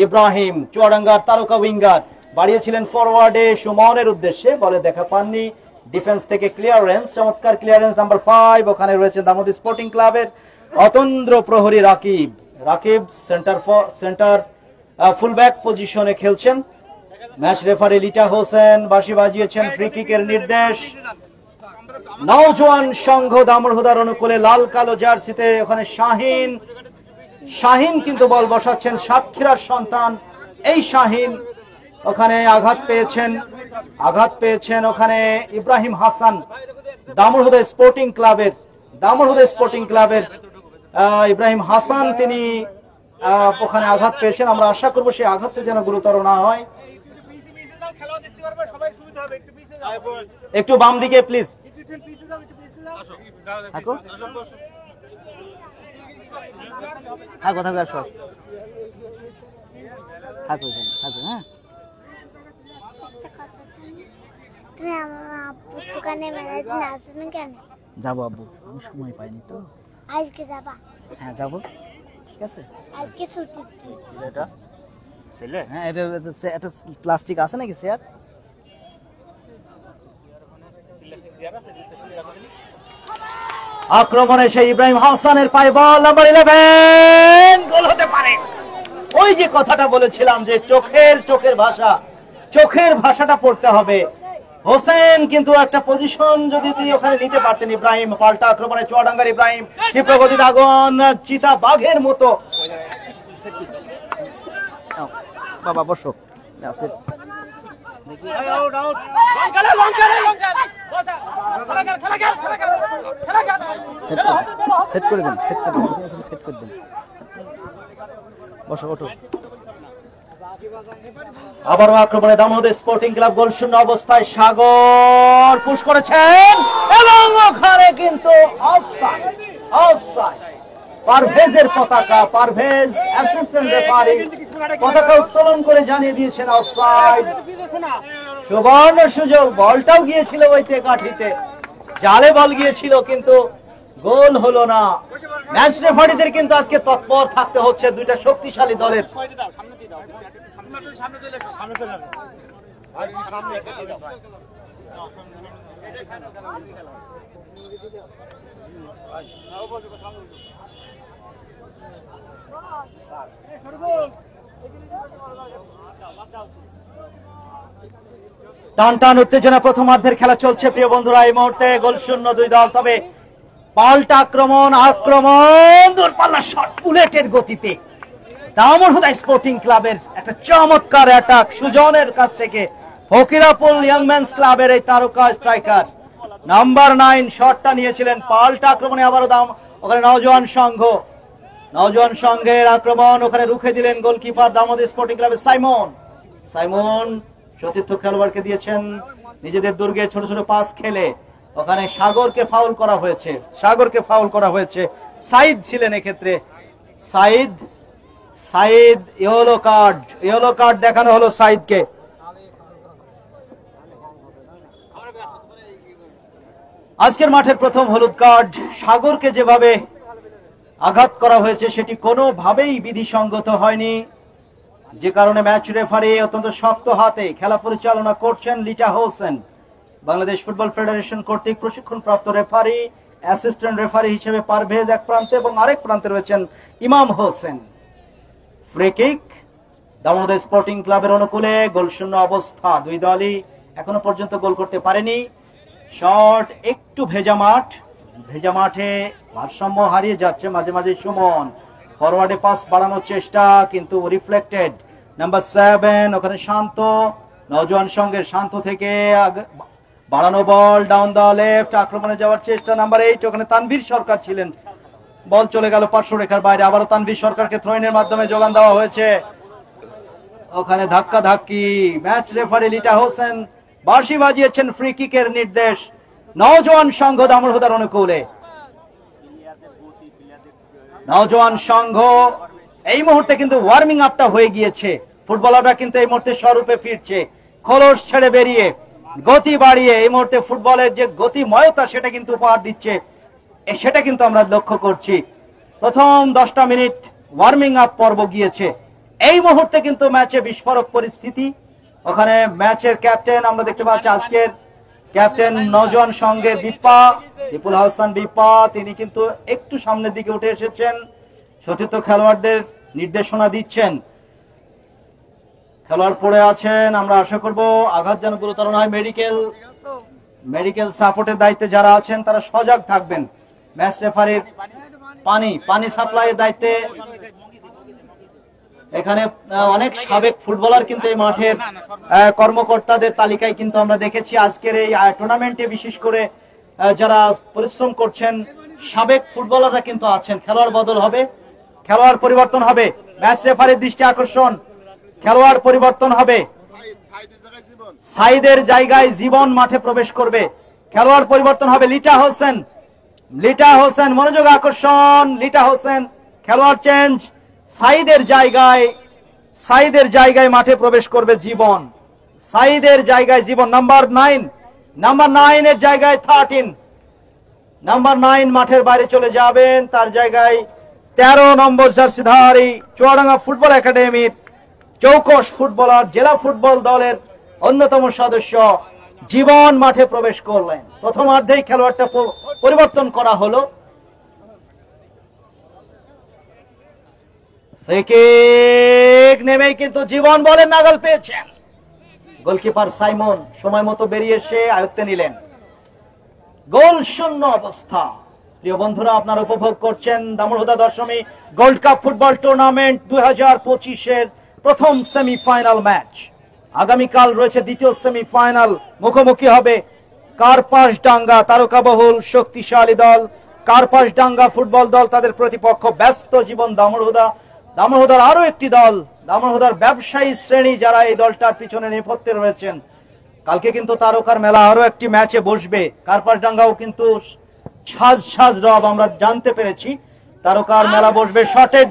ইব্রাহিম চুয়াডাঙ্গার তারকা উইঙ্গার, বাড়িয়েছিলেন ফরওয়ার্ডে সুমনের উদ্দেশ্যে, বলে দেখা পাননি। ডিফেন্স থেকে ক্লিয়ারেন্স, চমৎকার ক্লিয়ারেন্স নাম্বার 5। ওখানে রয়েছে দামোদর স্পোর্টিং ক্লাবের অতন্দ্র প্রহরী রাকিব সেন্টার ফুলব্যাক পজিশনে খেলছেন। ম্যাচ রেফারি লিটা হোসেন বাঁশি বাজিয়েছেন। ফ্রি কিকের নির্দেশ নওজোয়ান সংঘ দামুড়হুদার অনুকূলে। লাল কালো জার্সিতে ওখানে শাহিন কিন্তু বল বসাচ্ছেন, সাতক্ষীরার সন্তান এই শাহিন। ওখানে আঘাত পেয়েছেন ওখানে ইব্রাহিম হাসান দামুড়হুদা স্পোর্টিং ক্লাবের ইব্রাহিম হাসান, তিনি ওখানে আঘাত পেয়েছেন। আমরা আশা করবো সেই আঘাতটা যেন গুরুতর না হয়। একটু বাম দিকে প্লিজ থাকো, হ্যাঁ। যাবো আব্বু, আমি সময় পাইনি তো। আজকে যাবা? হ্যাঁ যাবো, ঠিক আছে। আজকে ছুটি। হ্যাঁ, এটা প্লাস্টিক আছে নাকি চেয়ার? আক্রমণে সেই ইব্রাহিম হাসানের পায়ে বল, নাম্বার 11, গোল হতে পারে। ওই যে কথাটা বলেছিলাম যে চোখের ভাষাটা পড়তে হবে। হোসেন কিন্তু একটা পজিশন যদি তিনি ওখানে নিতে পারতেন। ইব্রাহিম পাল্টা আক্রমণে চুয়াডাঙ্গার ইব্রাহিম, ক্ষিপ্রগতির আগুন, চিতা বাঘের মতো। বাবা বসো, সেট করে দেন। বসো, ওঠো। আবারও আক্রমণে দামোদর স্পোর্টিং ক্লাব, গোল শূন্য অবস্থায়। সাগর পুশ করেছেন এবং ওখানে কিন্তু অফসাইড। পারভেজের পতাকা, পারভেজ অ্যাসিস্ট্যান্ট রেফারি পতাকা উত্তোলন করে জানিয়ে দিয়েছেন অফসাইড। সুবর্ণ সুযোগ, বলটাও গিয়েছিল ওইতে কাঠিতে, জালে বল গিয়েছিল কিন্তু গোল হলো না। ম্যাচ রেফারিদের কিন্তু আজকে তৎপর থাকতে হচ্ছে দুইটা শক্তিশালী দলের। টান উত্তেজনা প্রথমার্ধের খেলা চলছে প্রিয় বন্ধুরা। এই মুহূর্তে গোল শূন্য দুই দল। তবে পাল্টা আক্রমণ দূরপাল্লা শট বুলেটের গতিতে দামোহদা স্পোর্টিং ক্লাবের একটা চমৎকার অ্যাটাক সুজনের কাছ থেকে। ফকিরাপুল ইয়াংম্যানস ক্লাবের এই তারকা স্ট্রাইকার নাম্বার 9 শটটা নিয়েছিলেন। পাল্টা আক্রমণে আবারও ওখানে নওজোয়ান সংঘের আক্রমণ ওখানে রুখে দিলেন গোলকিপার দামোহদা স্পোর্টিং ক্লাবের সাইমন সতীর্থ খেলোয়াড়কে দিয়েছেন নিজেদের দুর্গে ছোট ছোট পাস খেলে। ওখানে সাগরকে ফাউল করা হয়েছে। সাইদ ছিলেন এক্ষেত্রে। সাইদ ইয়েলো কার্ড দেখানো হলো সাইদকে। আজকের মাঠের প্রথম হলুদ কার্ড। সাগরকে যেভাবে আঘাত করা হয়েছে সেটি কোনোভাবেই বিধিসঙ্গত হয়নি, যে কারণে ম্যাচ রেফারি অত্যন্ত শক্ত হাতে খেলা পরিচালনা করছেন লিটা হোসেন। বাংলাদেশ ফুটবল ফেডারেশন কর্তৃক প্রশিক্ষণপ্রাপ্ত রেফারি, অ্যাসিস্ট্যান্ট রেফারি হিসেবে পারভেজ এক প্রান্তে এবং আরেক প্রান্তে রয়েছেন ইমাম Hossain. Free kick Damurhuda sporting ক্লাবের অনুকূলে। গোলশূন্য অবস্থা, দুই দলই এখনো পর্যন্ত গোল করতে পারেনি। শট একটু ভেজা মাঠে ভারসাম্য হারিয়ে যাচ্ছে মাঝে মাঝে সুমন। ফরওয়ার্ডে পাস বাড়ানোর চেষ্টা কিন্তু রিফ্লেক্টেড। নাম্বার 7 ওখানে শান্ত, নওজোয়ান সংঘের শান্ত থেকে বাড়ানো বল ডাউন দা লেফট, আক্রমণে যাওয়ার চেষ্টা। নাম্বার 8 ওখানে তানভীর সরকার ছিলেন, বল চলে গেল পার্শ্ব রেখার বাইরে। আবারও তানভীর সরকারকে থ্রোইনের মাধ্যমে যোগান দেওয়া হয়েছে। ওখানে ধাক্কি। ম্যাচ রেফারি লিটা হোসেন বাঁশি বাজিয়েছেন ফ্রি কিকের নির্দেশ নওজোয়ান সংঘ দামোহদার অনুকূলে। নওজোয়ান সংঘ এই মুহূর্তে কিন্তু ওয়ার্মিং আপটা হয়ে গিয়েছে। ফুটবলাররা কিন্তু এই মুহূর্তে স্বরূপে ফিরছে, খোলস ছেড়ে বেরিয়ে গতি বাড়িয়ে এই মুহূর্তে ফুটবলের যে গতিময়তা সেটা কিন্তু উপহার দিচ্ছে, সেটা কিন্তু আমরা লক্ষ্য করছি। প্রথম 10টা মিনিট ওয়ার্মিং আপ পর্ব গিয়েছে। এই মুহূর্তে কিন্তু ম্যাচে বিস্ফোরক পরিস্থিতি। ওখানে ম্যাচের ক্যাপ্টেন আমরা দেখতে পাচ্ছি, আজকের ক্যাপ্টেন নওজোয়ান সংঘের বিপুল হাসান বিপ্পা, তিনি কিন্তু একটু সামনের দিকে উঠে এসেছেন, সতীর্থ খেলোয়াড়দের নির্দেশনা দিচ্ছেন। খেলোয়াড় পড়ে আছেন, আমরা আশা করব আঘাত যেন গুরুতর নয়। মেডিকেল সাপোর্টের দায়িত্বে যারা আছেন তারা সজাগ থাকবেন। ম্যাচ রেফারির পানি সাপ্লাইয়ের দায়িত্বে এখানে অনেক সাবেক ফুটবলার কিন্তু এই মাঠের কর্মকর্তাদের তালিকায় কিন্তু আমরা দেখেছি। আজকের এই টুর্নামেন্টে বিশেষ করে যারা পরিশ্রম করছেন সাবেক ফুটবলাররা কিন্তু আছেন। খেলোয়াড় বদল হবে, খেলোয়াড় পরিবর্তন হবে। ম্যাচ রেফারির দৃষ্টি আকর্ষণ, খেলোয়াড় পরিবর্তন হবে। সাইদের জায়গায় জীবন মাঠে প্রবেশ করবে। খেলোয়াড় পরিবর্তন হবে। লিটা হোসেন মনোযোগ আকর্ষণ। লিটা হোসেন খেলোয়াড় চেঞ্জ। সাইদের জায়গায় মাঠে প্রবেশ করবে জীবন। সাইদের জায়গায় জীবন। নাম্বার 9 এর জায়গায় 13। নাম্বার 9 মাঠের বাইরে চলে যাবেন, তার জায়গায় 13 নম্বর জার্সিধারী চুয়াডাঙ্গা ফুটবল একাডেমির চৌকস ফুটবলার, জেলা ফুটবল দলের অন্যতম সদস্য জীবন মাঠে প্রবেশ করলেন। প্রথমার্ধেই খেলোয়াড়টা পরিবর্তন করা হলো। নেমেই কিন্তু জীবন বলের নাগাল পেয়েছেন। গোলকিপার সাইমন সময় মতো বেরিয়ে এসে আয়ত্তে নিলেন। গোল শূন্য অবস্থা। প্রিয় বন্ধুরা, আপনারা উপভোগ করছেন Damurhuda Dashami gold cup football tournament 2025-এর প্রথম সেমিফাইনাল ম্যাচ। আগামীকাল রয়েছে দ্বিতীয় সেমিফাইনাল। মুখোমুখি হবে কার্পাসডাঙ্গা, তারকাবহুল শক্তিশালী দল কার্পাসডাঙ্গা ফুটবল দল, তাদের প্রতিপক্ষ ব্যস্ত জীবন দামোহদার আরো একটি দল, দামোহদার ব্যবসায়ী শ্রেণী যারা এই দলটার পিছনে নেপথ্যে রয়েছেন। কালকে কিন্তু তারকার মেলা আরো একটি ম্যাচে বসবে। কার্পাসডাঙ্গাও কিন্তু সাজ রব আমরা জানতে পেরেছি। তারকার মেলা বসবে। শটের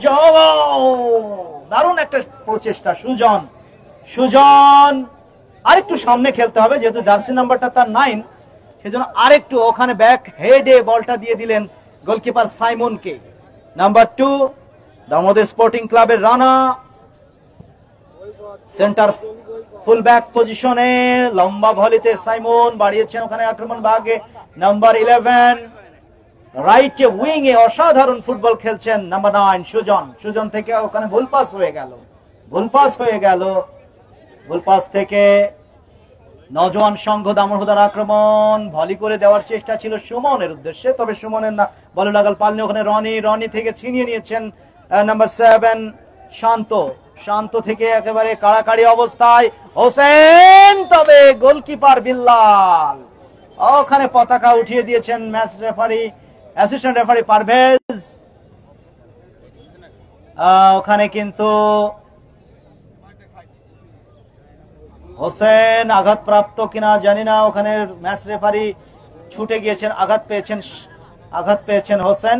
দারুণ একটা প্রচেষ্টা সুজন আরেকটু সামনে খেলতে হবে, যেহেতু জার্সি নাম্বারটা তার 9, সেজন্য আরেকটু ওখানে ব্যাক হেডে বলটা দিয়ে দিলেন গোলকিপার সাইমনকে। নাম্বার 2 দামোহদা স্পোর্টিং ক্লাবের রানা সেন্টার ফুল ব্যাক পজিশনে লম্বা ভলিতে সাইমন বাড়িয়েছেন ওখানে আক্রমণ ভাগে। নাম্বার 11 রাইট উইং এ অসাধারণ ফুটবল খেলছেন নাম্বার 9 সুজন থেকে ওখানে ভুল পাস হয়ে গেল। ভুল পাস থেকে নওজোয়ান সংঘ দামোহদার আক্রমণ ভলি করে দেওয়ার চেষ্টা ছিল সুমনের উদ্দেশ্যে, তবে সুমনের না বল লাগাল পালনি। ওখানে রনি থেকে ছিনিয়ে নিয়েছেন নাম্বার 7 শান্ত, শান্ত থেকে একেবারে কাড়াকাড়ি অবস্থায় হোসেন, তবে গোলকিপার বিল্লাল ওখানে পতাকা উঠিয়ে দিয়েছেন match referee, assistant referee Parvez. ওখানে কিন্তু হোসেন আঘাতপ্রাপ্ত কিনা জানি না, ওখানে ম্যাচ রেফারি ছুটে গিয়েছেন, আঘাত পেয়েছেন হোসেন।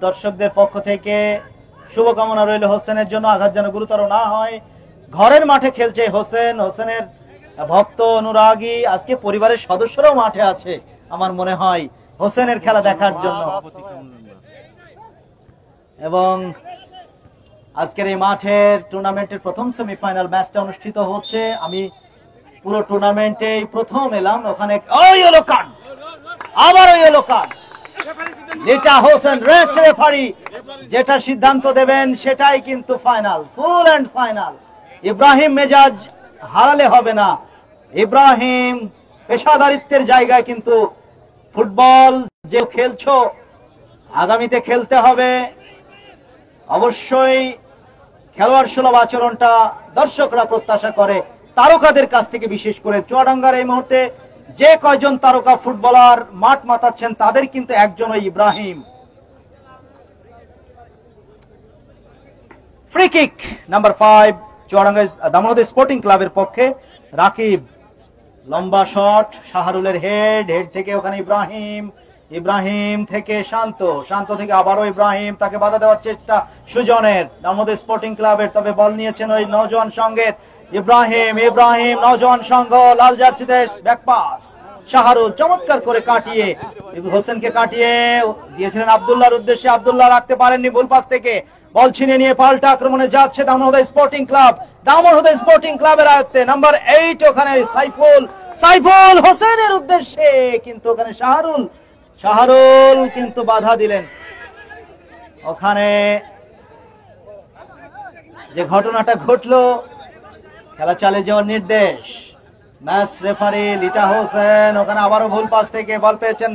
দর্শকদের পক্ষ থেকে শুভকামনা রইল হোসেনের জন্য, আঘাত যেন গুরুতর না হয়। ঘরের মাঠে খেলছে হোসেন, হোসেনের ভক্ত অনুরাগী, আজকে পরিবারের সদস্যরাও মাঠে আছে আমার মনে হয় হোসেনের খেলা দেখার জন্য। এবং আজকের এই মাঠের টুর্নামেন্টের প্রথম সেমিফাইনাল ম্যাচটা অনুষ্ঠিত হচ্ছে। আমি পুরো টুর্নামেন্টে প্রথম এলাম, ওখানে ইয়েলো কার্ড, আবার yellow card. Lita Hossain referee যেটা সিদ্ধান্ত দেবেন সেটাই কিন্তু final, full and final. Ibrahim মেজাজ হারালে হবে না, ইব্রাহিম পেশাদারিত্বের জায়গায় কিন্তু ফুটবল যে খেলছো আগামীতে খেলতে হবে, অবশ্যই খেলোয়াড় সুলভ আচরণটা দর্শকরা প্রত্যাশা করে তারকাদের কাছ থেকে। বিশেষ করে চুয়াডাঙ্গার এই মুহূর্তে যে কয়জন তারকা ফুটবলার মাঠ মাতাচ্ছেন তাদের কিন্তু একজন ওই Ibrahim. Free kick number 5 Chuadanga Damurhuda sporting ক্লাবের পক্ষে। রাকিব লম্বা শট, শাহরুলের হেড থেকে ওখানে ইব্রাহিম থেকে শান্ত থেকে আবারও ইব্রাহিম, তাকে বাধা দেওয়ার চেষ্টা সুজনের দামোহদ স্পোর্টিং ক্লাবের, তবে বল নিয়েছেন ওই নওজোয়ান সঙ্গের ইব্রাহিম নওজোয়ান সংঘ লাল জার্সিতে ব্যাক পাস, শাহরুল চমৎকার করে কাটিয়ে হোসেনকে কাটিয়ে দিয়েছিলেন আব্দুল্লাহর উদ্দেশ্যে, আব্দুল্লাহ রাখতে পারেননি, ভুল পাস থেকে বল ছিনে নিয়ে পাল্টা আক্রমণে যাচ্ছে দামোহদ স্পোর্টিং ক্লাবের আয়ত্তে নাম্বার 8 ওখানে সাইফুল হোসেনের উদ্দেশ্যে, কিন্তু ওখানে শাহরুল কিন্তু বাধা দিলেন। ওখানে যে ঘটনাটা ঘটলো, খেলা চালিয়ে যাওয়ার নির্দেশ ম্যাচ রেফারি লিটা হোসেন। ওখানে আবারও ভুল পাস থেকে বল পেয়েছেন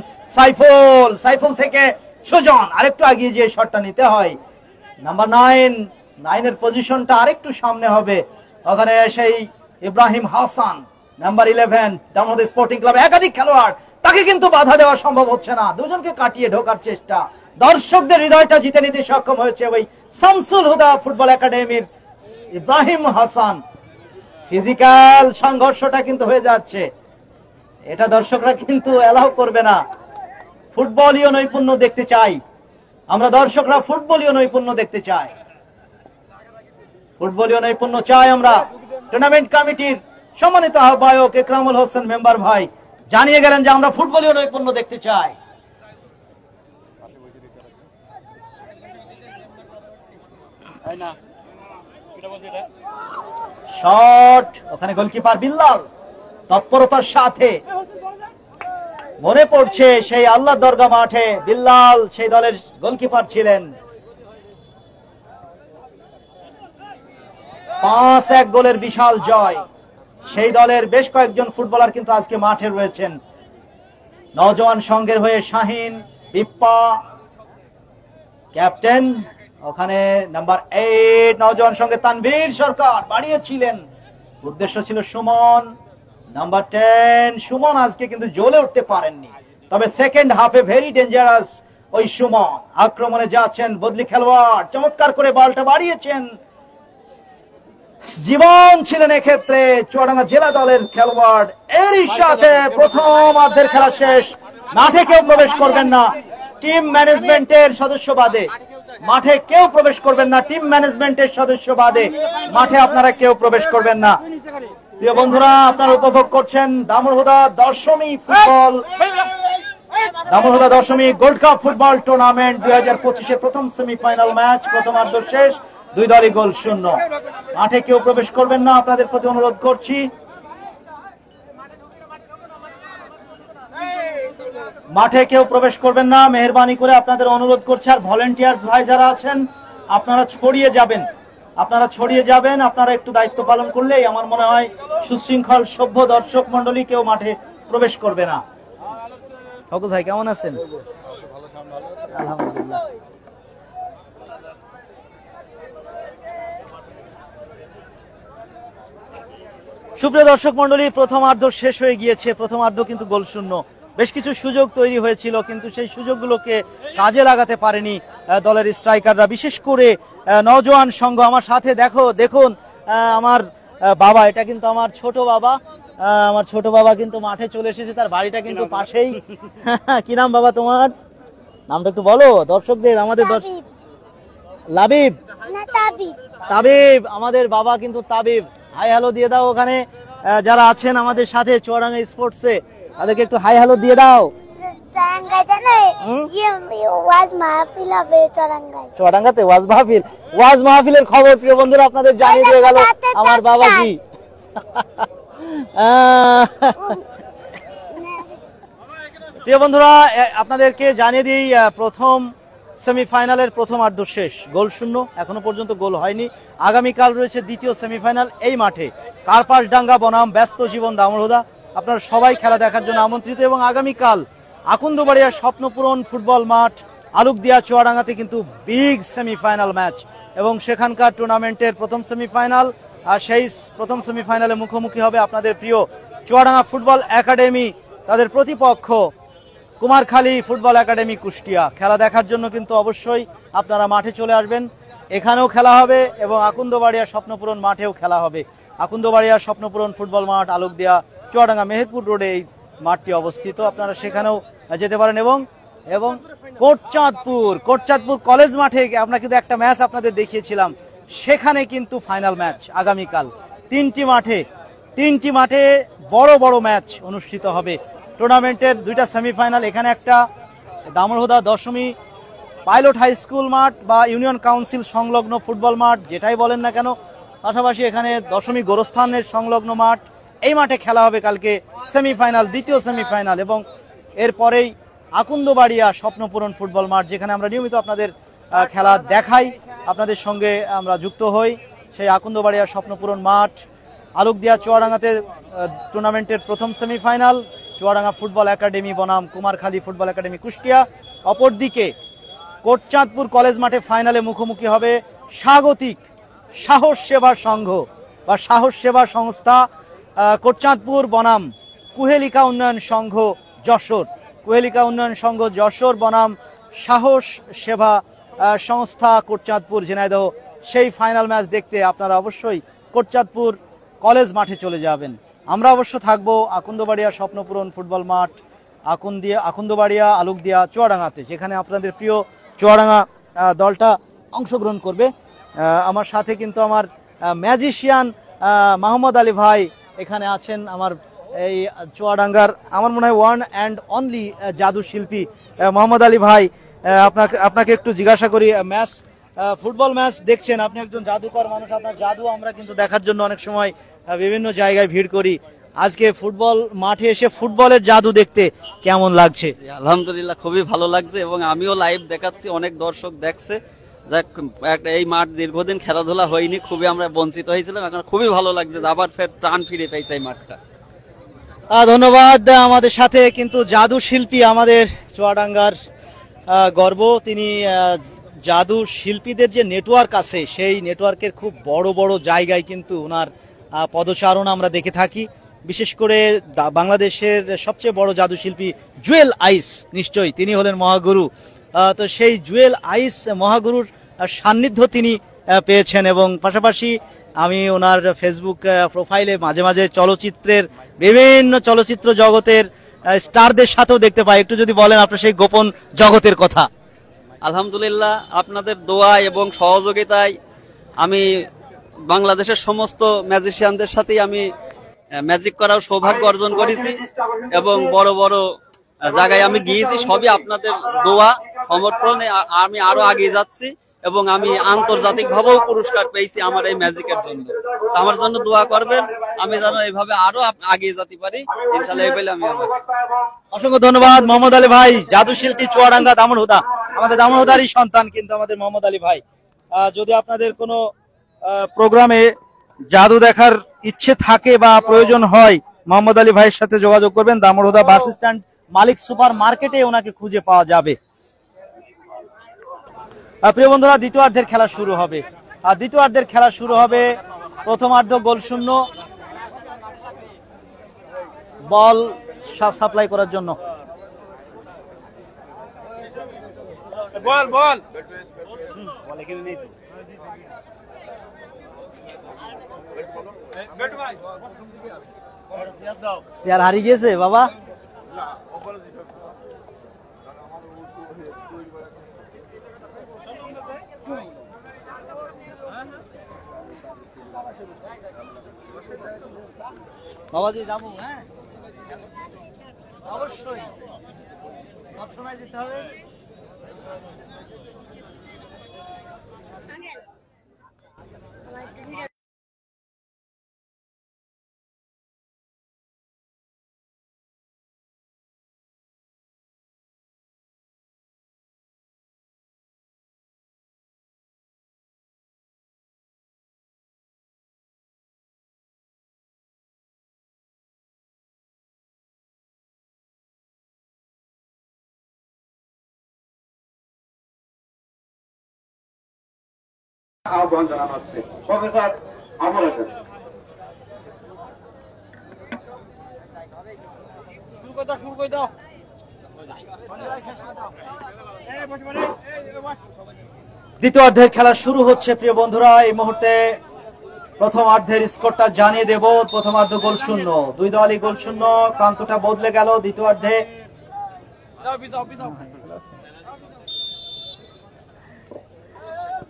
সাইফুল থেকে সুজন, আরেকটু এগিয়ে যে শটটা নিতে হয়। নাম্বার 9 এর পজিশনটা আরেকটু সামনে হবে। ওখানে সেই Ibrahim Hasan number 11 Damurhuda sporting club, একাধিক খেলোয়াড়, তাকে কিন্তু বাধা দেওয়া সম্ভব হচ্ছে না, দুজনকে কাটিয়ে ঢোকার চেষ্টা। দর্শকদের হৃদয়টা জিতে নিতে সক্ষম হয়েছে ওই শামসুল হুদা ফুটবল একাডেমির ইব্রাহিম হাসান। ফিজিক্যাল সংঘর্ষটা কিন্তু হয়ে যাচ্ছে, এটা দর্শকরা কিন্তু অ্যালাউ করবে না। ফুটবলীয় নৈপুণ্য দেখতে চাই আমরা, দর্শকরা ফুটবলীয় নৈপুণ্য দেখতে চাই, ফুটবলীয় নৈপুণ্য চাই আমরা। টুর্নামেন্ট কমিটির সম্মানিত আহ্বায়ক একরামুল হোসেন মেম্বার ভাই জানিয়ে গেলেন যে আমরা ফুটবলীয় নৈপুণ্য দেখতে চাই। শট, ওখানে গোলকিপার বিল্লাল তৎপরতার সাথে, মনে পড়ছে সেই আল্লাহ দরগা মাঠে বিল্লাল সেই দলের গোলকিপার ছিলেন। 5-1 গোলের বিশাল জয়, সেই দলের বেশ কয়েকজন ফুটবলার কিন্তু আজকে মাঠে রয়েছেন। নওজোয়ান সংঘের হয়ে শাহিন, বিপ্পা ক্যাপ্টেন, ওখানে নাম্বার 8 নওজোয়ান সঙ্গে তানভীর সরকার বাড়িয়েছিলেন, উদ্দেশ্য ছিল সুমন। নাম্বার 10 সুমন আজকে কিন্তু জ্বলে উঠতে পারেননি, তবে সেকেন্ড হাফে ভেরি ডেঞ্জারাস ওই সুমন, আক্রমণে যাচ্ছেন বদলি খেলোয়াড়, চমৎকার করে বলটা বাড়িয়েছেন, জীবন ছিলেন এক্ষেত্রে চুয়াডাঙ্গা জেলা দলের খেলোয়াড়। এরই সাথে প্রথম অর্ধের খেলা শেষ, মাঠে কেউ প্রবেশ করবেন না, টিম ম্যানেজমেন্টের সদস্য বাদে মাঠে কেউ প্রবেশ করবেন না, টিম ম্যানেজমেন্টের সদস্য বাদে মাঠে আপনারা কেউ প্রবেশ করবেন না। প্রিয় বন্ধুরা, আপনারা উপভোগ করছেন Damurhuda Dashami gold cup football tournament 2025-এর প্রথম সেমিফাইনাল ম্যাচ, প্রথমার্ধ শেষ, 2 দলই গোল শূন্য। মাঠে কেউ প্রবেশ করবেন না, আপনাদের প্রতি অনুরোধ করছি। মাঠে কেউ প্রবেশ করবেন না, মেহেরবানি করে আপনাদের অনুরোধ করছি। আর ভলেন্টিয়ার্স ভাই যারা আছেন আপনারা ছড়িয়ে যাবেন, আপনারা একটু দায়িত্ব পালন করলেই আমার মনে হয় সুশৃঙ্খল সভ্য দর্শক মন্ডলী কেউ মাঠে প্রবেশ করবে না। ফকুল ভাই কেমন আছেন? আলহামদুলিল্লাহ। সুপ্রিয় দর্শক মন্ডলী, প্রথমার্ধ শেষ হয়ে গিয়েছে। প্রথমার্ধ কিন্তু গোলশূন্য। বেশ কিছু সুযোগ তৈরি হয়েছিল, কিন্তু সেই সুযোগগুলোকে কাজে লাগাতে পারেনি দলের স্ট্রাইকাররা, বিশেষ করে নওজোয়ান সংঘ। আমার সাথে দেখুন আমার বাবা, এটা কিন্তু আমার ছোট বাবা। আমার ছোট বাবা কিন্তু মাঠে চলে এসেছে, তার বাড়িটা কিন্তু পাশেই। কি নাম বাবা তোমার? নামটা একটু বলো দর্শকদের, আমাদের দর্শক। লাবিব না তাবিব। তাবিব, আমাদের বাবা কিন্তু তাবিব। হাই হ্যালো দিয়ে দাও ওখানে যারা আছেন আমাদের সাথে চুয়াডাঙ্গা স্পোর্টসে, তাদেরকে একটু হাই হ্যালো দিয়ে দাও। চুয়াডাঙ্গায় জানো ওয়াজ মাহফিল হবে চুয়াডাঙ্গায়। চুয়াডাঙ্গাতে ওয়াজ মাহফিলের খবর প্রিয় বন্ধুরা আপনাদের জানিয়ে দিয়ে গেল আমার বাবাজি। প্রিয় বন্ধুরা আপনাদেরকে জানিয়ে দিই, প্রথম সেমিফাইনালের প্রথমার্ধ শেষ, গোলশূন্য। এখনো পর্যন্ত গোল হয়নি। আগামীকাল রয়েছে দ্বিতীয় সেমিফাইনাল এই মাঠে, কার্পাসডাঙ্গা বনাম ব্যস্ত জীবন দামোহদা। আপনারা সবাই খেলা দেখার জন্য আমন্ত্রিত। এবং আগামীকাল আকুন্দবাড়িয়া স্বপ্নপূরণ ফুটবল মাঠ আলুকদিয়া চুয়াডাঙ্গাতে কিন্তু বিগ সেমিফাইনাল ম্যাচ, এবং সেখানকার টুর্নামেন্টের প্রথম সেমিফাইনাল। আর সেই প্রথম সেমিফাইনালে মুখোমুখি হবে আপনাদের প্রিয় চুয়াডাঙ্গা ফুটবল একাডেমি, তাদের প্রতিপক্ষ কুমারখালী ফুটবল একাডেমি কুষ্টিয়া। খেলা দেখার জন্য কিন্তু অবশ্যই আপনারা মাঠে চলে আসবেন। এখানেও খেলা হবে এবং আকুন্দবাড়িয়া স্বপ্নপূরণ মাঠেও খেলা হবে। আকুন্দবাড়িয়া স্বপ্নপূরণ ফুটবল মাঠ আলুকদিয়া চুয়াডাঙ্গা মেহেরপুর রোডে এই মাঠটি অবস্থিত, আপনারা সেখানেও যেতে পারেন। এবং কোটচাঁদপুর কলেজ মাঠে আমরা কিন্তু একটা ম্যাচ আপনাদের দেখিয়েছিলাম, সেখানে কিন্তু ফাইনাল ম্যাচ আগামীকাল। তিনটি মাঠে বড় বড় ম্যাচ অনুষ্ঠিত হবে। টুর্নামেন্টের দুইটা সেমিফাইনাল, এখানে একটা Damurhuda Dashami pilot high school মাঠ বা ইউনিয়ন কাউন্সিল সংলগ্ন ফুটবল মাঠ, যেটাই বলেন না কেন, পাশাপাশি এখানে দশমী গোরস্থানের সংলগ্ন মাঠ। এই মাঠে খেলা হবে কালকে সেমিফাইনাল, দ্বিতীয় সেমিফাইনাল। এবং এরপরেই আকুন্দবাড়িয়া স্বপ্নপূরণ ফুটবল মাঠ, যেখানে আমরা নিয়মিত আপনাদের খেলা দেখাই, আপনাদের সঙ্গে আমরা যুক্ত হই। সেই আকুন্দবাড়িয়া স্বপ্নপূরণ মাঠ আলুকদিয়া চুয়াডাঙ্গাতে টুর্নামেন্টের প্রথম সেমিফাইনাল, চুয়াডাঙ্গা ফুটবল একাডেমি বনাম কুমারখালী ফুটবল একাডেমি কুষ্টিয়া। অপরদিকে কোটচাঁদপুর কলেজ মাঠে ফাইনালে মুখোমুখি হবে স্বাগতিক সাহস সেবা সংঘ বা সাহস সেবা সংস্থা কোটচাঁদপুর বনাম কুহেলিকা উন্নয়ন সংঘ যশোর। কুহেলিকা উন্নয়ন সংঘ যশোর বনাম সাহস সেবা সংস্থা কোটচাঁদপুর ঝিনাইদহ। সেই ফাইনাল ম্যাচ দেখতে আপনারা অবশ্যই কোটচাঁদপুর কলেজ মাঠে চলে যাবেন। আমরা অবশ্য থাকবো আকুন্দবাড়িয়া স্বপ্নপূরণ ফুটবল মাঠ আকুন্দবাড়িয়া আলুকদিয়া চুয়াডাঙ্গাতে, যেখানে আপনাদের প্রিয় চুয়াডাঙ্গা দলটা অংশগ্রহণ করবে। আমার সাথে কিন্তু আমার ম্যাজিশিয়ান মোহাম্মদ আলী ভাই এখানে আছেন, আমার এই চুয়াডাঙ্গার আমার মনে হয় ওয়ান অ্যান্ড অনলি জাদু শিল্পী মোহাম্মদ আলী ভাই। আপনাকে একটু জিজ্ঞাসা করি, ফুটবল ম্যাচ দেখছেন, আপনি একজন জাদুকর মানুষ, আপনার জাদু আমরা কিন্তু দেখার জন্য অনেক সময় বিভিন্ন জায়গায় ভিড় করি। আজকে ফুটবল মাঠে এসে ফুটবলের জাদু দেখতে কেমন লাগছে? আলহামদুলিল্লাহ, খুবই ভালো লাগছে এবং আমিও লাইভ দেখাচ্ছি, অনেক দর্শক দেখছে। এই মাঠ দীর্ঘদিন খেলাধুলা হয়নি, খুবই আমরা বঞ্চিত হয়েছিলাম, এখন খুবই ভালো লাগছে, আবার ফের প্রাণ ফিরে পেয়েছে এই মাঠটা। ধন্যবাদ। আমাদের সাথে কিন্তু জাদু শিল্পী, আমাদের চুয়াডাঙ্গার গর্ব, তিনি জাদু শিল্পীদের যে নেটওয়ার্ক আছে সেই নেটওয়ার্কের খুব বড় বড় জায়গায় কিন্তু ওনার পদচারণ আমরা দেখে থাকি। বিশেষ করে বাংলাদেশের সবচেয়ে বড় জাদু শিল্পী জুয়েল আইস, নিশ্চয়ই তিনি হলেন মহাগুরু। তো সেই জুয়েল আইস মহাগুরুর সান্নিধ্য তিনি পেয়েছেন। এবং পাশাপাশি আমি ওনার ফেসবুক প্রোফাইলে মাঝে মাঝে চলচ্চিত্রের বিভিন্ন চলচ্চিত্র জগতের স্টারদের সাথেও দেখতে পাই। একটু যদি বলেন আপনার সেই গোপন জগতের কথা। আলহামদুলিল্লাহ, আপনাদের দোয়া এবং সহযোগিতায় আমি বাংলাদেশের সমস্ত ম্যাজিশিয়ানদের সাথেই আমি ম্যাজিক করার সৌভাগ্য অর্জন করেছি এবং বড় বড় জায়গায় আমি গিয়েছি। সবই আপনাদের দোয়া সমর্থনে আমি আরো এগিয়ে যাচ্ছি এবং আমি আন্তর্জাতিক ভাবেও পুরস্কার পেয়েছি আমার এই ম্যাজিকের জন্য। আমার জন্য দোয়া করবেন, আমি যেন এইভাবে আরো এগিয়ে যেতে পারি, ইনশাআল্লাহ। এই বলে আমি অসংখ্য ধন্যবাদ মোহাম্মদ আলী ভাই, জাদু শিল্পী চুয়াডাঙ্গা দামোহদা, আমাদের দামোহদারই সন্তান কিন্তু আমাদের মোহাম্মদ আলী ভাই। যদি আপনাদের কোনো প্রোগ্রামে জাদু দেখার ইচ্ছে থাকে বা প্রয়োজন হয়, মোহাম্মদ আলী ভাইয়ের সাথে যোগাযোগ করবেন। দামোহদা বাস স্ট্যান্ড মালিক সুপার মার্কেটে ওনাকে খুঁজে পাওয়া যাবে। প্রিয় বন্ধুরা, দ্বিতীয়ার্ধের খেলা শুরু হবে। প্রথমার্ধ গোলশূন্য। বল সাপ্লাই করার জন্য। বল বল চেয়ার হারিয়ে গিয়েছে বাবা। বাবাজি যাবো, হ্যাঁ অবশ্যই সবসময় যেতে হবে। আহ্বান জানানো হচ্ছে প্রফেসর আমর হোসেন। দ্বিতীয়ার্ধের খেলা শুরু হচ্ছে প্রিয় বন্ধুরা। এই মুহূর্তে প্রথমার্ধের স্কোরটা জানিয়ে দেব। প্রথমার্ধ গোল শূন্য, দুই দলই গোল শূন্য। প্রান্তটা বদলে গেল দ্বিতীয়ার্ধে।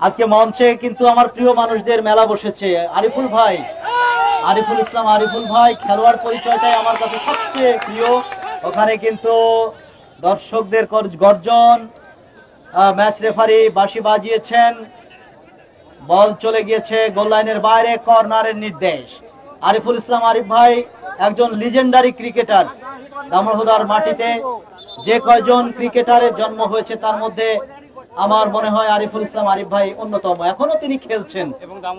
আজকে মঞ্চে কিন্তু আমার প্রিয় মানুষদের মেলা বসেছে। আরিফুল ভাই, আরিফুল ইসলাম আরিফুল ভাই, খেলোয়াড় পরিচয়টাই আমার কাছে সবচেয়ে প্রিয়। ওখানে কিন্তু দর্শকদের গর্জন, ম্যাচ রেফারি বাঁশি বাজিয়েছেন, বল চলে গিয়েছে গোল লাইনের বাইরে, কর্নারের নির্দেশ। আরিফুল ইসলাম আরিফ ভাই একজন লিজেন্ডারি ক্রিকেটার। দামোহদার মাটিতে যে কয়জন ক্রিকেটারের জন্ম হয়েছে তার মধ্যে আমার মনে হয় আরিফুল ইসলাম আরিফ ভাই অন্যতম। এখনো তিনি খেলছেন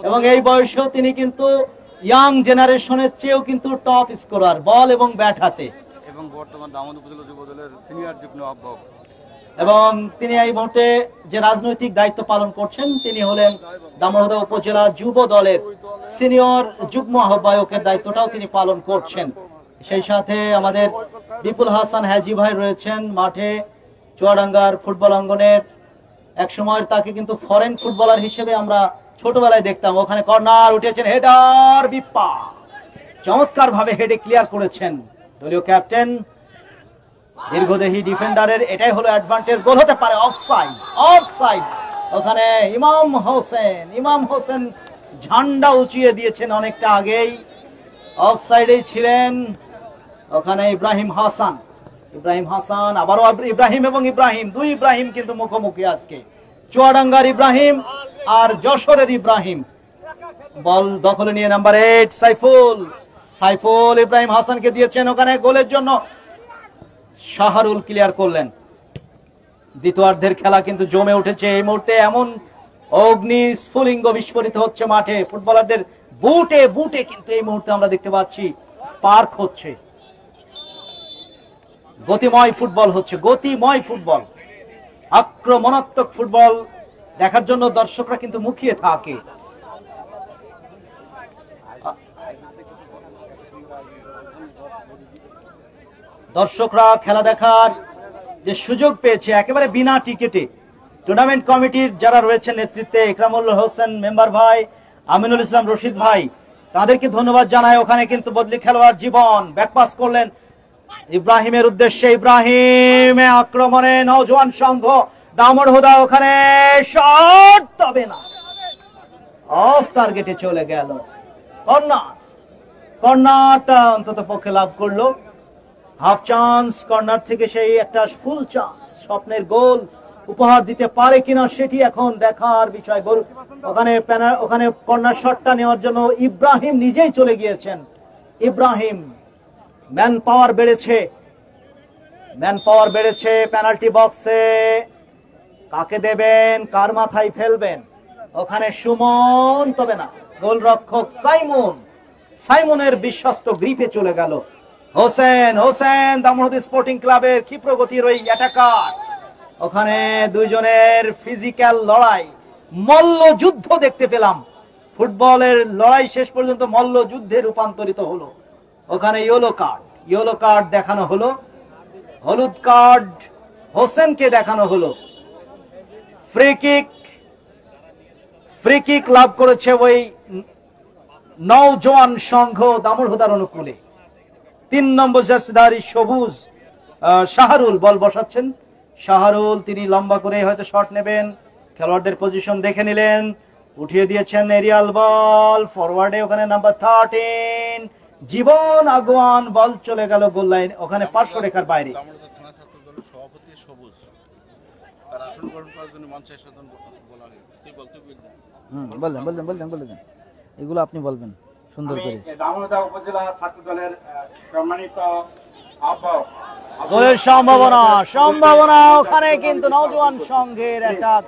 এবং এই বয়সেও তিনি কিন্তু ইয়াং জেনারেশনের চেয়েও কিন্তু টপ স্কোরার বল এবং ব্যাট হাতে, এবং বর্তমান দামোদ উপজেলা যুব দলের সিনিয়র যুগ্ম আহ্বায়ক। এবং তিনি এই মুহূর্তে যে রাজনৈতিক দায়িত্ব পালন করছেন তিনি হলেন দামোহদা উপজেলা যুব দলের সিনিয়র যুগ্ম আহ্বায়কের দায়িত্বটাও তিনি পালন করছেন। সেই সাথে আমাদের বিপুল হাসান হাজি ভাই রয়েছেন মাঠে, চুয়াডাঙ্গার ফুটবল অঙ্গনের। এক সময় তাকে কিন্তু ফরেন ফুটবলার হিসেবে আমরা ছোটবেলায় দেখতাম। ওখানে কর্নার উঠেছেন, হেডার বিপ্পা চমৎকার ভাবে হেডে ক্লিয়ার করেছেন দলীয় ক্যাপ্টেন। দীর্ঘদেহী ডিফেন্ডারের এটাই হলো অ্যাডভান্টেজ, গোল হতে পারে। Offside, offside. ওখানে ইমাম হোসেন ঝান্ডা উঁচিয়ে দিয়েছেন অনেকটা আগেই, অফসাইডেই ছিলেন। ওখানে ইব্রাহিম হাসান, আবারও ইব্রাহিম এবং ইব্রাহিম, দুই ইব্রাহিম কিন্তু মুখোমুখি আজকে। চুয়াডাঙ্গার ইব্রাহিম আর যশোরের ইব্রাহিম। বল দখলে নিয়ে নাম্বার 8 সাইফুল ইব্রাহিম হাসানকে দিয়েছেন। ওখানে গোলের জন্য শাহরুল ক্লিয়ার করলেন। দ্বিতীয়ার্ধের খেলা কিন্তু জমে উঠেছে। এই মুহূর্তে এমন অগ্নি স্ফুলিঙ্গ বিস্ফোরিত হচ্ছে মাঠে, ফুটবলারদের বুটে বুটে কিন্তু এই মুহূর্তে আমরা দেখতে পাচ্ছি স্পার্ক হচ্ছে। গতিময় ফুটবল হচ্ছে, গতিময় ফুটবল, আক্রমণাত্মক ফুটবল দেখার জন্য দর্শকরা কিন্তু মুখিয়ে থাকে। দর্শকরা খেলা দেখার যে সুযোগ পেয়েছে একেবারে বিনা টিকিটে। টুর্নামেন্ট কমিটির যারা রয়েছেন নেতৃত্বে, ইকরামুল হোসেন মেম্বার ভাই, আমিনুল ইসলাম রশিদ ভাই, তাদেরকে ধন্যবাদ জানাই। ওখানে কিন্তু বদলি খেলোয়াড় জীবন ব্যাকপাস করলেন ইব্রাহিমের উদ্দেশ্যে। ইব্রাহিম আক্রমণে নওজোয়ান সংঘ দামোদহুদা, ওখানে শট, তবে না, অফ টার্গেটে চলে গেল। কর্নারটা অন্তত পক্ষে লাভ করলো। হাফ চান্স, কর্নার থেকে সেই একটা ফুল চান্স, স্বপ্নের গোল উপহার দিতে পারে কিনা সেটি এখন দেখার বিষয়। গোল ওখানে কর্নার শটটা নেওয়ার জন্য ইব্রাহিম নিজেই চলে গিয়েছেন। ইব্রাহিম ম্যান পাওয়ার বেড়েছে পেনাল্টি বক্সে। কাকে দেবেন, কার মাথায় ফেলবেন? ওখানে সুমন, তবে না, গোলরক্ষক সাইমনের বিশ্বস্ত গ্রিপে চলে গেল। হোসেন দামোহদী স্পোর্টিং ক্লাবের ক্ষিপ্রগতির ওই অ্যাটাকার। ওখানে দুইজনের ফিজিক্যাল লড়াই, মল্লযুদ্ধ দেখতে পেলাম। ফুটবলের লড়াই শেষ পর্যন্ত মল্লযুদ্ধে রূপান্তরিত হলো। ওখানে ইয়েলো কার্ড, ইয়েলো কার্ড দেখানো হলো, হলুদ কার্ড হোসেনকে দেখানো হলো। ফ্রি কিক লাভ করেছে ওই নওজোয়ান সংঘ দামোদর অনুকূলে। 3 নম্বর জার্সিধারী সবুজ শাহরুল বল বসাচ্ছেন। শাহরুল তিনি লম্বা করে হয়তো শট নেবেন, খেলোয়াড়দের পজিশন দেখে নিলেন, উঠিয়ে দিয়েছেন এরিয়াল বল ফরওয়ার্ডে, ওখানে নাম্বার 13 জীবন আগুয়ান, বল চলে গেল গোল লাইন, ওখানে পার্শ্ব রেখার বাইরে। সভাপতি সবুজ তার আসন গ্রহণ করার জন্য মঞ্চে সাধারণ বলা হয়। বললেন এগুলো আপনি বলবেন সুন্দর করে। দামোদর উপজেলা ছাত্র দলের সম্মানিত আহ্বায়ক গোলের সম্ভাবনা ওখানে কিন্তু নওজোয়ান সংঘের অ্যাটাক।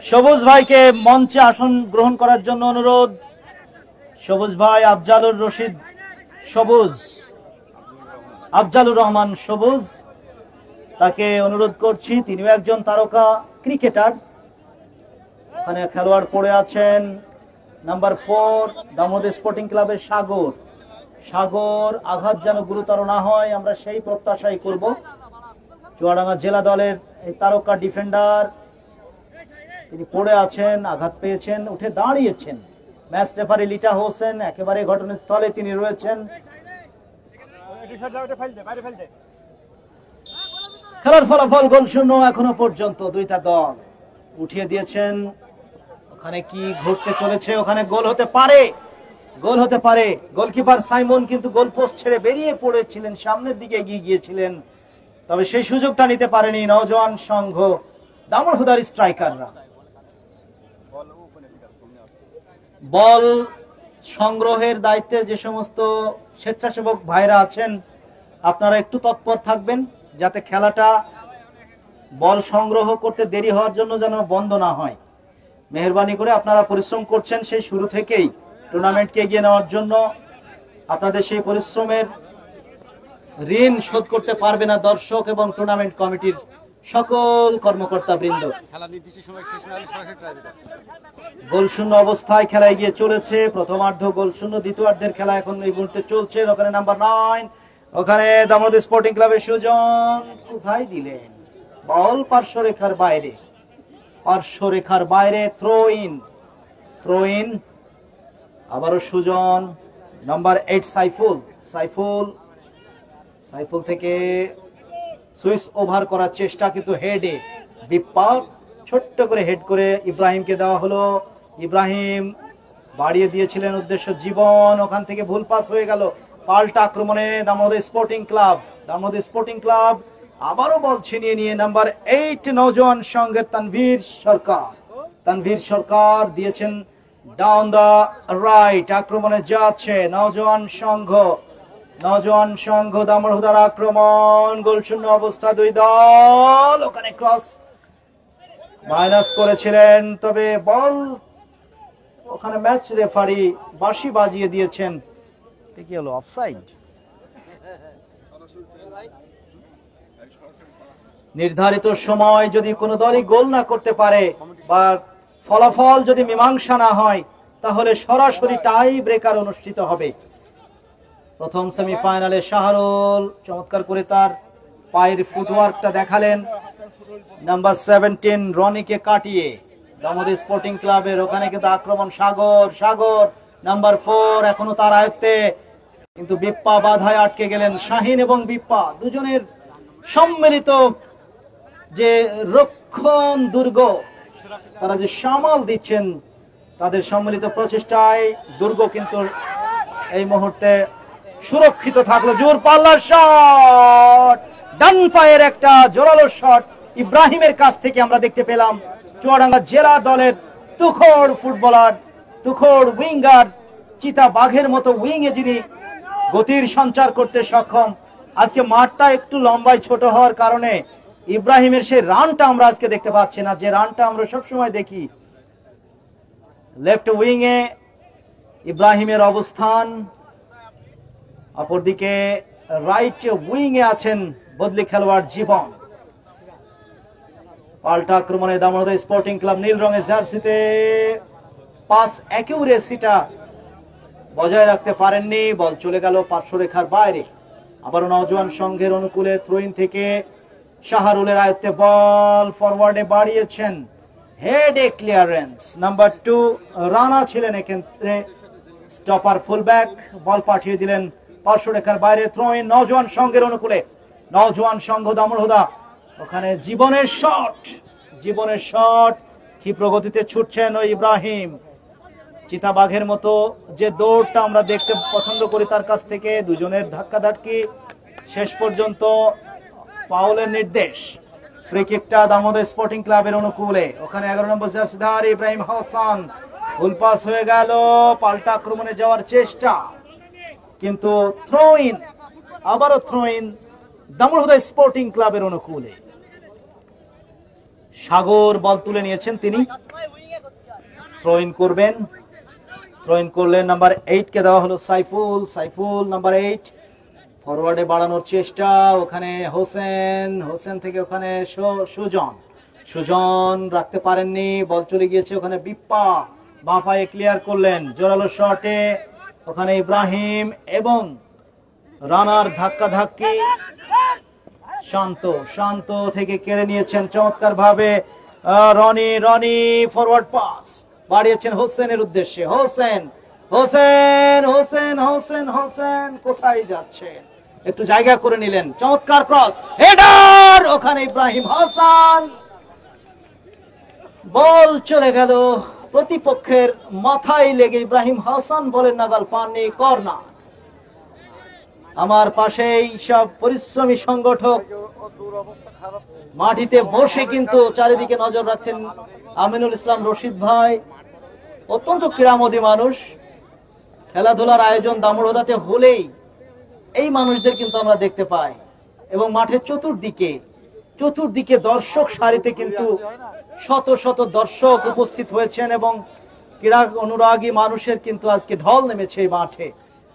সবুজ ভাইকে মঞ্চে আসন গ্রহণ করার জন্য অনুরোধ। সবুজ ভাই আফজালুর রহমান সবুজ, তাকে অনুরোধ করছি। তিনিও একজন তারকা ক্রিকেটার। ওখানে খেলোয়াড় পড়ে আছেন নাম্বার 4 দামোদর স্পোর্টিং ক্লাবের সাগর। আঘাত যেন গুরুতর না হয়, আমরা সেই প্রত্যাশাই করব। চুয়াডাঙ্গা জেলা দলের এই তারকা ডিফেন্ডার তিনি পড়ে আছেন, আঘাত পেয়েছেন, উঠে দাঁড়িয়েছেন। ম্যাচ রেফারি লিটা হোসেন একেবারে ঘটনাস্থলে তিনি রয়েছেন। খেলার ফলাফল গোল শূন্য এখনো পর্যন্ত। দুইটা দল উঠিয়ে দিয়েছেন। ওখানে কি ঘটতে চলেছে? ওখানে গোল হতে পারে। গোলকিপার সাইমন কিন্তু গোল পোস্ট ছেড়ে বেরিয়ে পড়েছিলেন, সামনের দিকে এগিয়ে গিয়েছিলেন, তবে সেই সুযোগটা নিতে পারেনি নওজোয়ান সংঘ দামোদর স্ট্রাইকাররা। বল সংগ্রহের দায়িত্বে যে সমস্ত স্বেচ্ছাসেবক ভাইরা আছেন, আপনারা একটু তৎপর থাকবেন যাতে খেলাটা বল সংগ্রহ করতে দেরি হওয়ার জন্য যেন বন্ধ না হয়। মেহেরবানি করে আপনারা পরিশ্রম করছেন সেই শুরু থেকেই টুর্নামেন্টকে এগিয়ে নেওয়ার জন্য। আপনাদের সেই পরিশ্রমের ঋণ শোধ করতে পারবে না দর্শক এবং টুর্নামেন্ট কমিটির সকল কর্মকর্তা বৃন্দ। গোল শূন্য অবস্থায় খেলা এগিয়ে চলেছে। প্রথমার্ধ গোল শূন্য, দ্বিতীয়ার্ধের খেলা এখন এই মুহূর্তে চলছে। ওখানে নাম্বার 9, ওখানে দামোদর স্পোর্টিং ক্লাবের সুজন কোথায় দিলেন বল? পার্শ্ব রেখার বাইরে থ্রো ইন। আবারও সুজন, নাম্বার 8 সাইফুল থেকে সুইচ ওভার করার চেষ্টা, কিন্তু হেডে বিপ্পা ছোট্ট করে হেড করে ইব্রাহিমকে দেওয়া হলো। ইব্রাহিম বাড়িয়ে দিয়েছিলেন উদ্দেশ্য জীবন, ওখান থেকে ভুল পাস হয়ে গেল। পাল্টা আক্রমণে দামোদর স্পোর্টিং ক্লাব আবারও বল ছিনিয়ে নিয়ে নাম্বার 8 নওজোয়ান সংঘের তানভীর সরকার দিয়েছেন ডাউন দা রাইট। আক্রমণে যাচ্ছে নওজোয়ান সংঘ দামোদর আক্রমণ। গোল শূন্য অবস্থা, দুই দল। ওখানে ক্রস মাইনাস করেছিলেন, তবে বল ওখানে ম্যাচ রেফারি বাঁশি বাজিয়ে দিয়েছেন। কি হলো? অফসাইড। নির্ধারিত সময় যদি কোনো দলই গোল না করতে পারে বা ফলাফল যদি মীমাংসা না হয়, তাহলে সরাসরি টাই ব্রেকার অনুষ্ঠিত হবে। প্রথম সেমিফাইনালে শাহরুল চমৎকার করে তার পায়ের ফুটওয়ার্কটা দেখালেন। নাম্বার 17 রনিকে কাটিয়ে দামোদর স্পোর্টিং ক্লাবের ওখানে কিন্তু আক্রমণ সাগর নাম্বার 4 এখনো তার আয়ত্তে, কিন্তু বিপ্পা বাধায় আটকে গেলেন। শাহিন এবং বিপ্পা দুজনের সম্মিলিত যে রক্ষণ দুর্গ, তারা যে সামাল দিচ্ছেন, তাদের সম্মিলিত প্রচেষ্টায় দুর্গ কিন্তু এই মুহূর্তে সুরক্ষিত থাকলো। জোর পাল্লার শট, ডান পায়ের একটা জোরালো শট ইব্রাহিমের কাছ থেকে আমরা দেখতে পেলাম। চুয়াডাঙ্গা জেলা দলের তুখোড় ফুটবলার, তুখোড় উইঙ্গার, চিতা বাঘের মতো উইংয়ে যিনি গতির সঞ্চার করতে সক্ষম। আজকে মাঠটা একটু লম্বায় ছোট হওয়ার কারণে ইব্রাহিমের সেই রানটা আমরা আজকে দেখতে পাচ্ছি না, যে রানটা আমরা সবসময় দেখি। লেফট উইংয়ে ইব্রাহিমের অবস্থান, অপরদিকে রাইট উইংয়ে আছেন বদলি খেলোয়াড় জীবন। পাল্টা আক্রমণে দামোদর স্পোর্টিং ক্লাব নীল রঙের জার্সিতে পাস অ্যাকিউরেসিটা বজায় রাখতে পারেননি, বল চলে গেল পার্শ্বরেখার বাইরে। আবারও নওজোয়ান সংঘের অনুকূলে থ্রোইন থেকে শাহরুলের আয়ত্তে বল ফরওয়ার্ডে বাড়িয়েছেন, হেডে ক্লিয়ারেন্স। নাম্বার 2 রানা ছিলেন এক্ষেত্রে স্টপার ফুলব্যাক, বল পাঠিয়ে দিলেন পার্শ্বরেখার বাইরে। থ্রোইন নওজোয়ান সংঘের অনুকূলে, নওজোয়ান সংঘ দামুড়হুদা, ওখানে জীবনের শট, কি প্রগতিতে ছুটছেন ওই ইব্রাহিম, চিতাবাঘের মতো যে দৌড়টা আমরা দেখতে পছন্দ করি তার কাছ থেকে। দুজনের ধাক্কাধাক্কি, শেষ পর্যন্ত ফাউলের নির্দেশ। ফ্রি কিকটা দামোদর স্পোর্টিং ক্লাবের অনুকূলে, ওখানে 11 নম্বর জার্সিধারী ইব্রাহিম হাসান, ফুল পাস হয়ে গেল, পাল্টা আক্রমণে যাওয়ার চেষ্টা, কিন্তু থ্রোইন, আবারও থ্রোইন দামোদর স্পোর্টিং ক্লাবের অনুকূলে। সাগর বল তুলে নিয়েছেন, তিনি থ্রোইন করবেন, থ্রোইন করলেন। নাম্বার 8 কে দেওয়া হলো সাইফুল নাম্বার 8, ফরওয়ার্ডে বাড়ানোর চেষ্টা, ওখানে হোসেন থেকে ওখানে সুজন রাখতে পারেননি, বল চলে গিয়েছে ওখানে বিপ্পা, বাঁ পায়ে ক্লিয়ার করলেন, জোরালো শটে ওখানে ইব্রাহিম এবং রানার ধাক্কাধাক্কি, শান্ত থেকে কেড়ে নিয়েছেন চমৎকার ভাবে রনি ফরওয়ার্ড পাস বাড়িয়েছেন হোসেনের উদ্দেশ্যে। হোসেন কোথায় যাচ্ছেন, একটু জায়গা করে নিলেন, চমৎকার ক্রস, হেডার, ওখানে ইব্রাহিম হাসান, বল চলে গেল প্রতিপক্ষের মাথায় লেগে, ইব্রাহিম হাসান বলের নাগাল পাননি, কর্নার। আমার পাশেই সব পরিশ্রমী সংগঠক মাটিতে বসে কিন্তু চারিদিকে নজর রাখছেন। আমিনুল ইসলাম রশিদ ভাই অত্যন্ত ক্রীড়ামোদী মানুষ, খেলাধুলার আয়োজন দামোড়হুদাতে হলেই এই মানুষদের কিন্তু আমরা দেখতে পাই, এবং মাঠের চতুর্দিকে দর্শক সারিতে কিন্তু শত দর্শক উপস্থিত হয়েছেন, এবং ক্রীড়া অনুরাগী মানুষের কিন্তু আজকে ঢল নেমেছে এই মাঠে।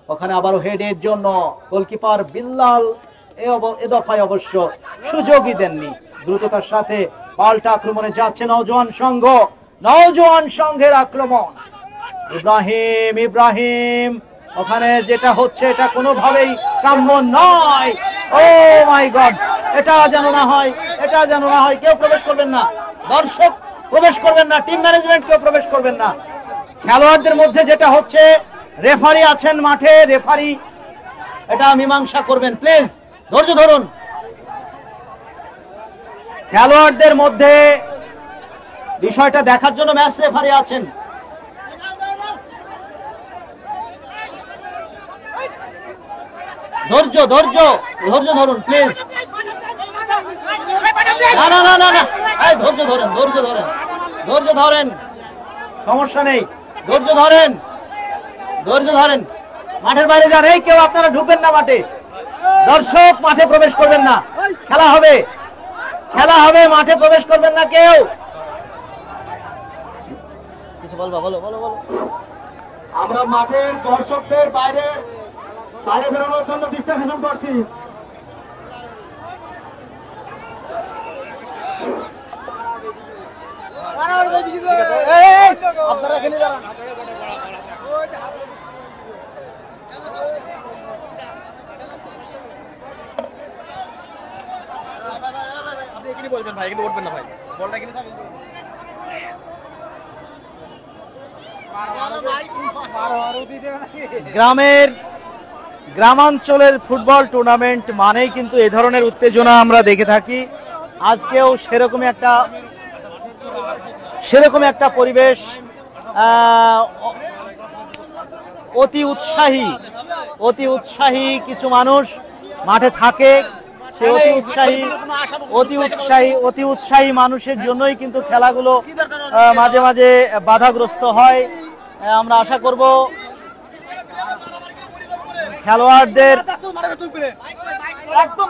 ওখানে আবারও হেডের জন্য গোলকিপার বিল্লাল এ দফায় অবশ্য সুযোগই দেননি। দ্রুততার সাথে পাল্টা আক্রমণে যাচ্ছে নওজোয়ান সংঘের আক্রমণ। ইব্রাহিম ওখানে যেটা হচ্ছে এটা কোনোভাবেই কাম্য নয়। ও মাই গড, এটা যেন না হয়, কেউ প্রবেশ করবেন না, দর্শক প্রবেশ করবেন না, টিম ম্যানেজমেন্ট কেউ প্রবেশ করবেন না। খেলোয়াড়দের মধ্যে যেটা হচ্ছে, রেফারি আছেন মাঠে, রেফারি এটা মীমাংসা করবেন, প্লিজ ধৈর্য ধরুন। খেলোয়াড়দের মধ্যে বিষয়টা দেখার জন্য ম্যাচ রেফারি আছেন। ধৈর্য ধরুন প্লিজ। না, ধৈর্য ধরেন, সমস্যা নেই, ধৈর্য ধরেন। মাঠের বাইরে যান, এই কেউ আপনারা ঢুকবেন না মাঠে, দর্শক মাঠে প্রবেশ করবেন না, খেলা হবে, মাঠে প্রবেশ করবেন না কেউ। কিছু বলবা, বলো। আমরা মাঠের দর্শকদের বাইরে বেরোনোর জন্য ডিস্ট্রাকশন করছি। আপনারা এখানে দাঁড়ান। আপনি এখানে বলবেন ভাই, এখানে উঠবেন না ভাই, বলটা এখানে থাকবে। গ্রামাঞ্চলের ফুটবল টুর্নামেন্ট মানেই কিন্তু এই ধরনের উত্তেজনা আমরা দেখে থাকি। আজকেও সেরকম একটা পরিবেশ, অতি উৎসাহী কিছু মানুষ মাঠে থাকে। সে অতি উৎসাহী মানুষের জন্যই কিন্তু খেলাগুলো মাঝে মাঝে বাধাগ্রস্ত হয়। আমরা আশা করব খেলোয়াড়দের একদম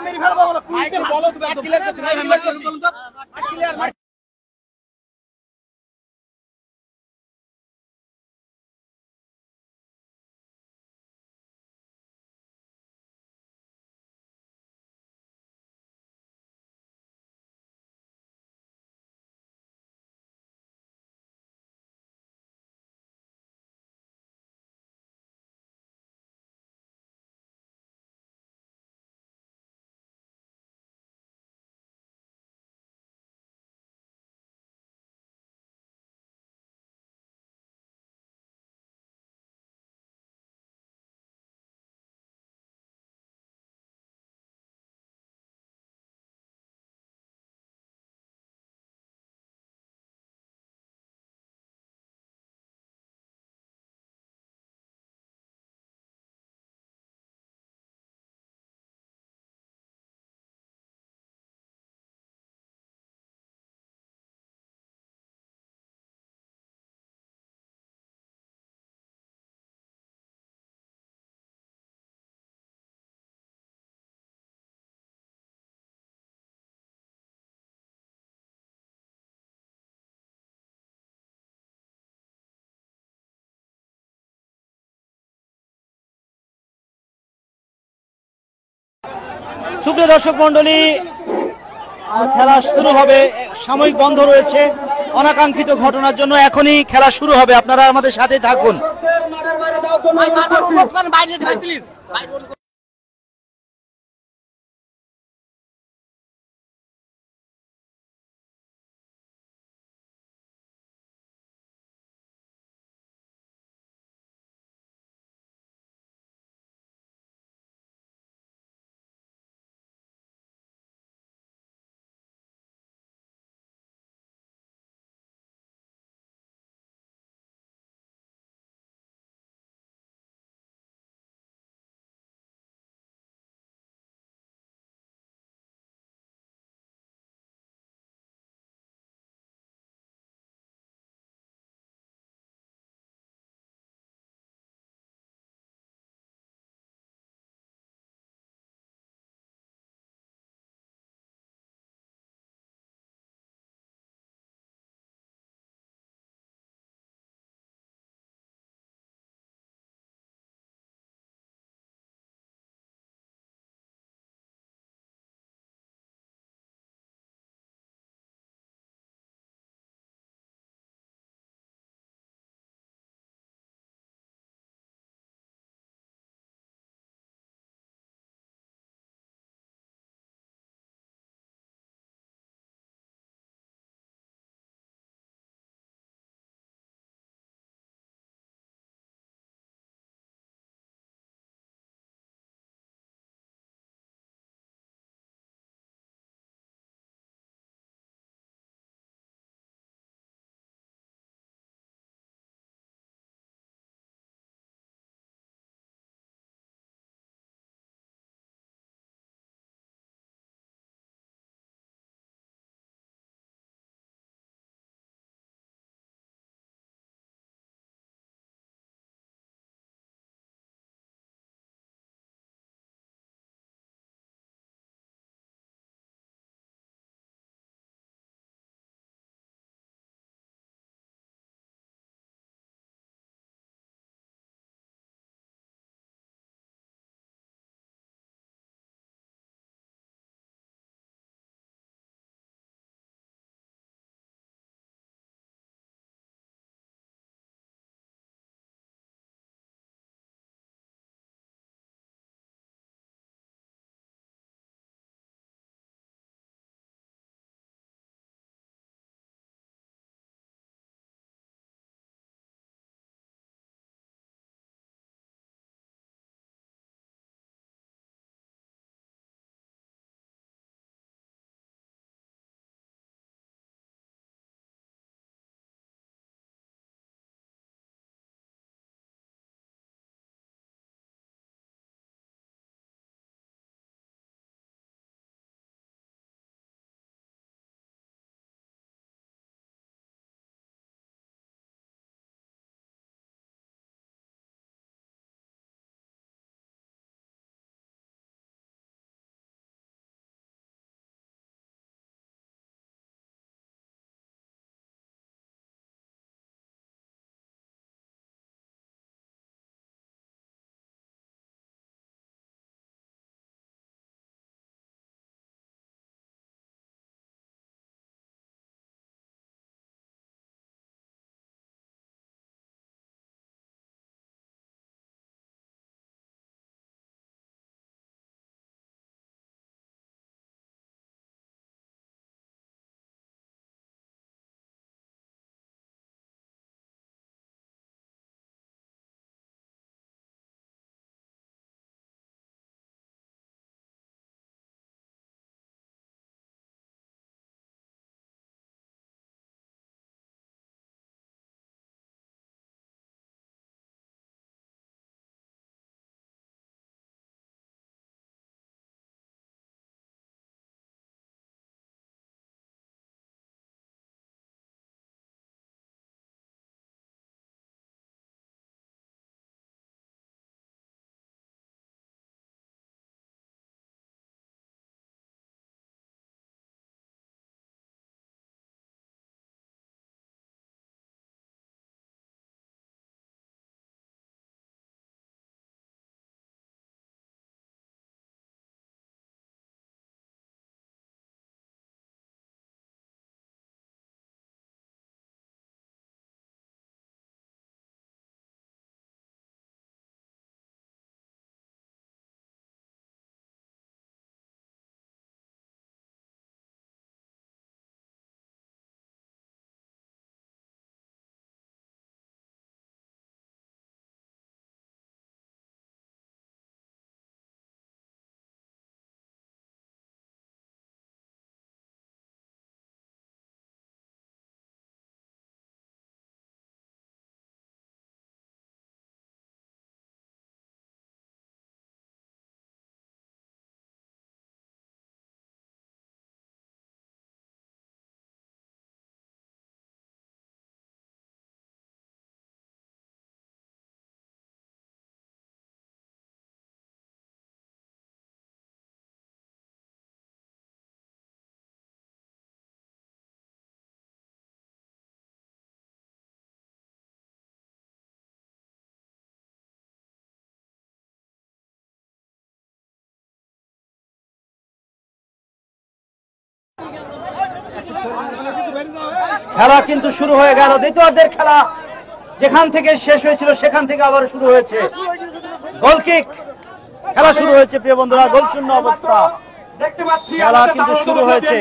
সুপ্রিয় দর্শক মন্ডলী, খেলা শুরু হবে। সাময়িক বন্ধ রয়েছে অনাকাঙ্ক্ষিত ঘটনার জন্য। এখনই খেলা শুরু হবে, আপনারা আমাদের সাথে থাকুন। খেলা কিন্তু শুরু হয়ে গেল, দ্বিতীয়ার্ধের খেলা যেখান থেকে শেষ হয়েছিল সেখান থেকে আবার শুরু হয়েছে। গোল কিক, খেলা শুরু হয়েছে প্রিয় বন্ধুরা, গোল শূন্য অবস্থা। দেখতে পাচ্ছি খেলা কিন্তু শুরু হয়েছে।